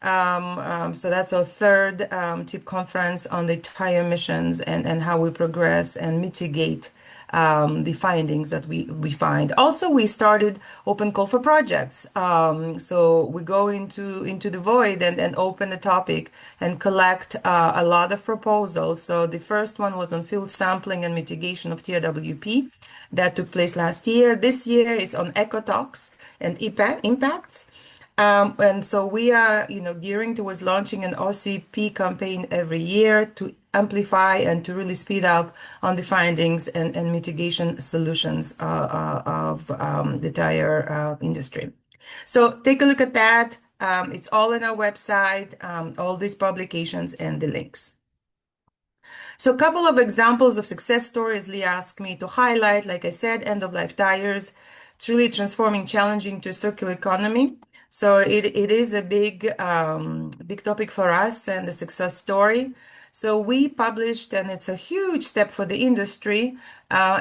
So that's our third TIP conference on the tire emissions and how we progress and mitigate the findings that we find. Also, we started open call for projects. So we go into the void and open the topic and collect a lot of proposals. So the first one was on field sampling and mitigation of TRWP. That took place last year. This year it's on ecotox and impacts. And so we are, gearing towards launching an OCP campaign every year to amplify and to really speed up on the findings and mitigation solutions of the tire industry. So take a look at that. It's all on our website, all these publications and the links. So a couple of examples of success stories Leah asked me to highlight. Like I said, end-of-life tires. It's really transforming challenging to a circular economy. So it is a big topic for us and a success story. So we published, and it's a huge step for the industry.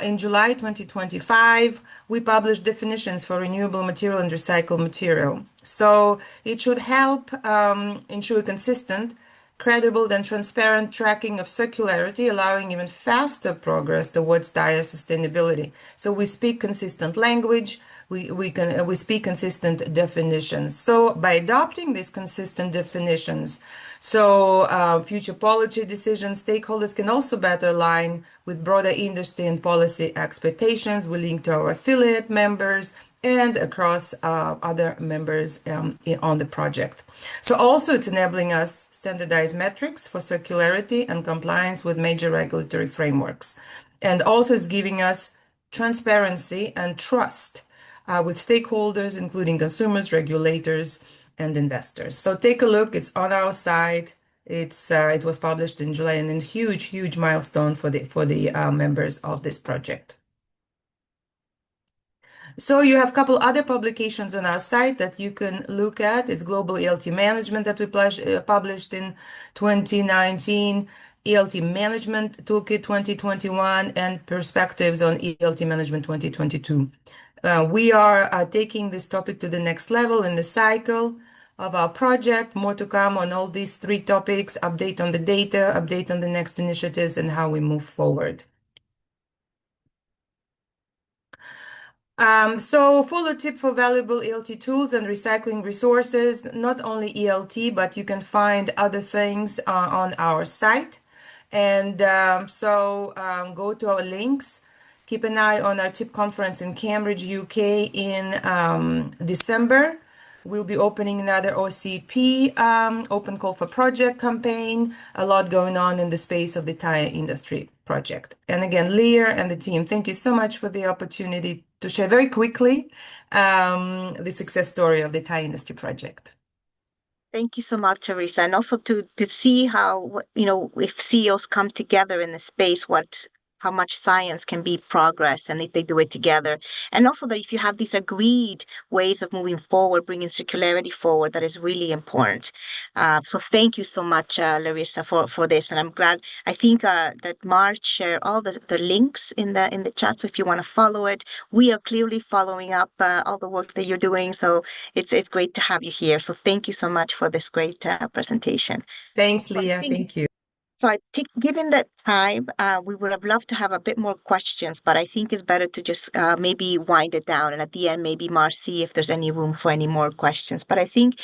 In July 2025, we published definitions for renewable material and recycled material. So it should help ensure consistent, credible and transparent tracking of circularity, allowing even faster progress towards tire sustainability. So we speak consistent language, we speak consistent definitions. So by adopting these consistent definitions, future policy decisions, stakeholders can also better align with broader industry and policy expectations. We link to our affiliate members and across other members on the project. So also it's enabling us standardized metrics for circularity and compliance with major regulatory frameworks. And also it's giving us transparency and trust with stakeholders, including consumers, regulators, and investors. So take a look, it's on our site. It was published in July, and a huge milestone for the members of this project. So you have a couple other publications on our site that you can look at. It's Global ELT Management that we published in 2019. ELT Management Toolkit 2021, and Perspectives on ELT Management 2022. We are taking this topic to the next level in the cycle of our project. More to come on all these three topics, update on the data, update on the next initiatives, and how we move forward. So follow tip for valuable ELT tools and recycling resources, not only ELT, but you can find other things on our site. And go to our links. Keep an eye on our tip conference in Cambridge, UK in December. We'll be opening another OCP, Open Call for Project campaign. A lot going on in the space of the tire industry project. And again, Lear and the team, thank you so much for the opportunity to share very quickly the success story of the tire industry project. Thank you so much, Teresa. And also to see how, if CEOs come together in the space, how much science can be progress and if they do it together. And also that if you have these agreed ways of moving forward, bringing circularity forward, that is really important. So thank you so much, Larissa, for this. And I'm glad, I think that Marge shared all the links in the chat. So if you want to follow it, we are clearly following up all the work that you're doing. So it's great to have you here. So thank you so much for this great presentation. Thanks, Leah. Thank you. So I think, given that time, we would have loved to have a bit more questions, but I think it's better to just maybe wind it down. And at the end, maybe Marcy, if there's any room for any more questions. But I think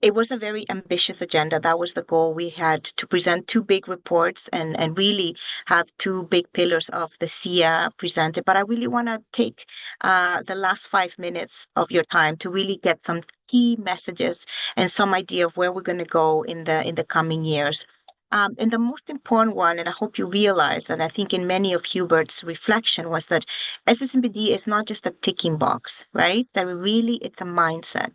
it was a very ambitious agenda. That was the goal. We had to present two big reports and really have two big pillars of the SIA presented. But I really want to take the last 5 minutes of your time to really get some key messages and some idea of where we're going to go in the coming years. And the most important one, and I hope you realize, and I think in many of Hubert's reflection, was that SSbD is not just a ticking box, right? That really it's a mindset.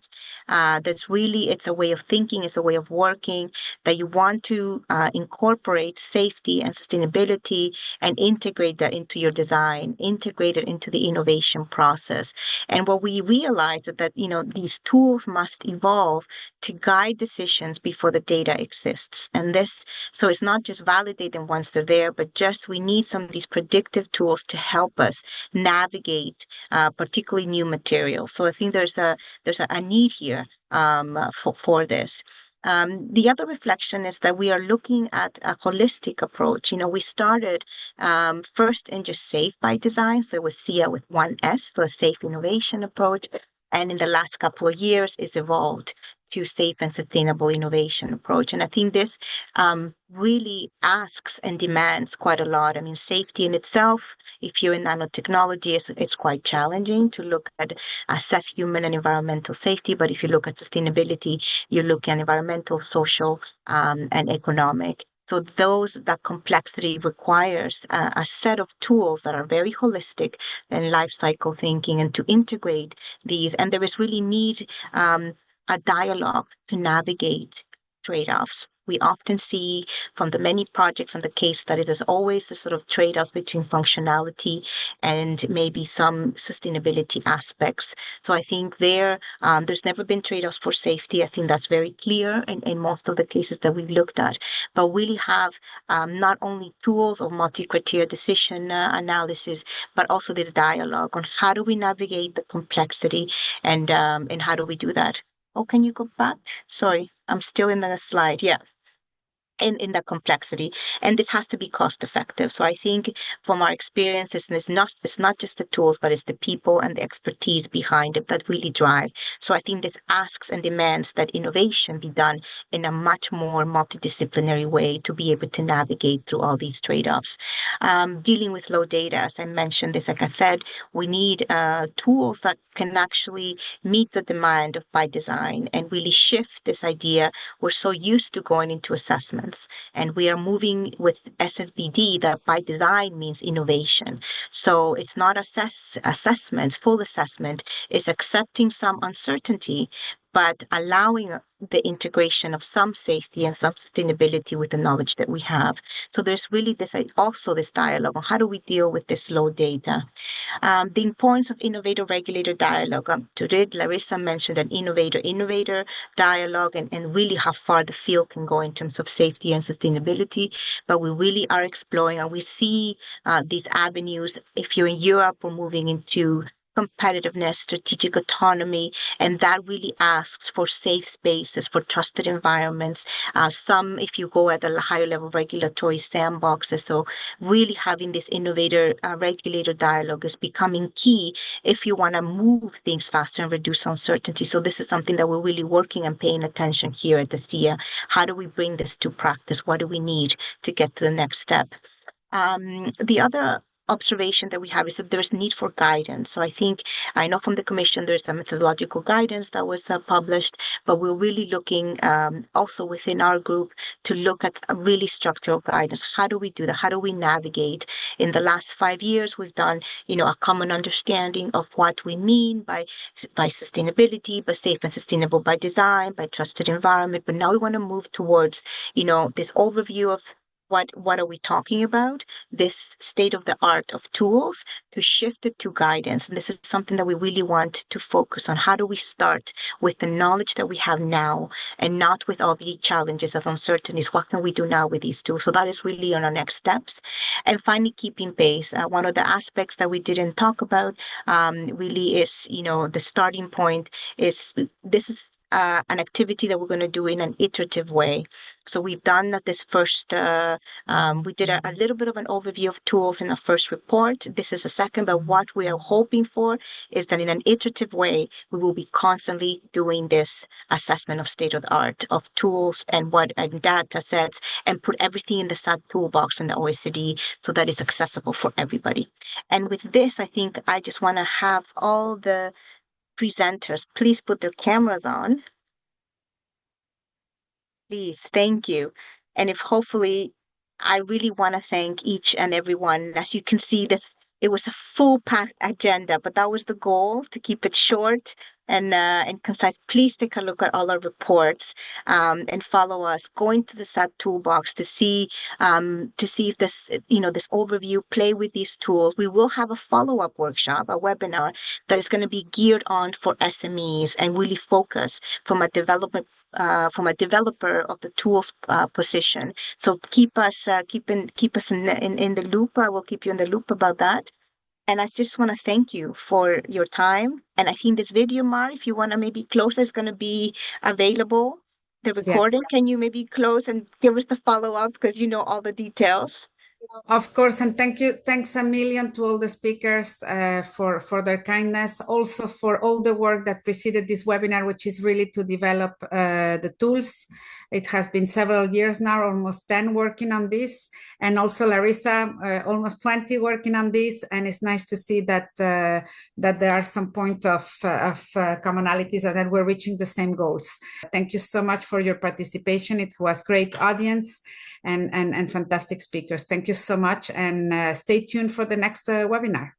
It's a way of thinking, it's a way of working, that you want to incorporate safety and sustainability and integrate that into your design, integrate it into the innovation process. And what we realized is that, these tools must evolve to guide decisions before the data exists. And so it's not just validating once they're there, but just we need some of these predictive tools to help us navigate particularly new materials. So I think there's a need here for this. The other reflection is that we are looking at a holistic approach. We started first in just safe by design. So it was SIA with one S, so a safe innovation approach. And in the last couple of years, it's evolved to safe and sustainable innovation approach. And I think this really asks and demands quite a lot. I mean, safety in itself, if you're in nanotechnology, it's quite challenging to assess human and environmental safety. But if you look at sustainability, you look at environmental, social, and economic. So that complexity requires a set of tools that are very holistic and life cycle thinking, and to integrate these. And there is really need a dialogue to navigate trade-offs. We often see from the many projects and the case study, there's always the sort of trade-offs between functionality and maybe some sustainability aspects. So I think there's never been trade-offs for safety. I think that's very clear in most of the cases that we've looked at. But really have not only tools of multi-criteria decision analysis, but also this dialogue on how do we navigate the complexity and how do we do that? Oh, can you go back? Sorry, I'm still in the slide. Yeah. In the complexity, and it has to be cost effective. So I think from our experience, it's not just the tools, but it's the people and the expertise behind it that really drive. So I think this asks and demands that innovation be done in a much more multidisciplinary way to be able to navigate through all these trade-offs. Dealing with low data, as I mentioned this, like I said, we need tools that can actually meet the demand of by design and really shift this idea. We're so used to going into assessment. And we are moving with SSbD that by design means innovation. So it's not assessment, full assessment. It's accepting some uncertainty, but allowing the integration of some safety and some sustainability with the knowledge that we have. So there's really this dialogue on how do we deal with this low data. The importance of innovator-regulator dialogue. Today, Larissa mentioned an innovator-innovator dialogue and really how far the field can go in terms of safety and sustainability. But we really are exploring, and we see these avenues. If you're in Europe, we're moving into competitiveness, strategic autonomy, and that really asks for safe spaces, for trusted environments. Some, if you go at a higher level, regulatory sandboxes. So really having this innovator-regulator dialogue is becoming key if you want to move things faster and reduce uncertainty. So this is something that we're really working and paying attention here at the TIA. How do we bring this to practice? What do we need to get to the next step? The other observation that we have is that there's need for guidance. So I know from the Commission there's a methodological guidance that was published, but we're really looking also within our group to look at a really structural guidance. How do we do that? How do we navigate? In the last 5 years, we've done, a common understanding of what we mean by sustainability, by safe and sustainable by design, by trusted environment. But now we want to move towards, this overview of what are we talking about, this state of the art of tools, to shift it to guidance. And this is something that we really want to focus on. How do we start with the knowledge that we have now and not with all the challenges as uncertainties? What can we do now with these tools? So that is really on our next steps. And finally, keeping pace. One of the aspects that we didn't talk about really is, the starting point is this is an activity that we're going to do in an iterative way. So we've done this first, we did a little bit of an overview of tools in the first report. This is a second, but what we are hoping for is that in an iterative way, we will be constantly doing this assessment of state of the art of tools and data sets, and put everything in the SAT toolbox in the OECD so that it's accessible for everybody. And with this, I think I just want to have all the presenters please put their cameras on. Please, thank you. And if hopefully, I really want to thank each and everyone. As you can see, that it was a full-packed agenda, but that was the goal, to keep it short and concise. Please take a look at all our reports and follow us. Go into the SAT toolbox to see if this, this overview, play with these tools. We will have a follow-up workshop, a webinar that is going to be geared on for SMEs and really focus from a developer of the tools position. So keep us in the loop. I will keep you in the loop about that. And I just want to thank you for your time. And I think this video, Mar, if you want to maybe close, is going to be available. The recording, yes. Can you maybe close and give us the follow-up, because you know all the details? Of course, and thanks a million to all the speakers for their kindness, also for all the work that preceded this webinar, which is really to develop the tools. It has been several years now, almost 10 working on this, and also Larissa, almost 20 working on this, and it's nice to see that there are some point of commonalities and that we're reaching the same goals. Thank you so much for your participation. It was great audience and fantastic speakers. Thank you so much, and stay tuned for the next webinar.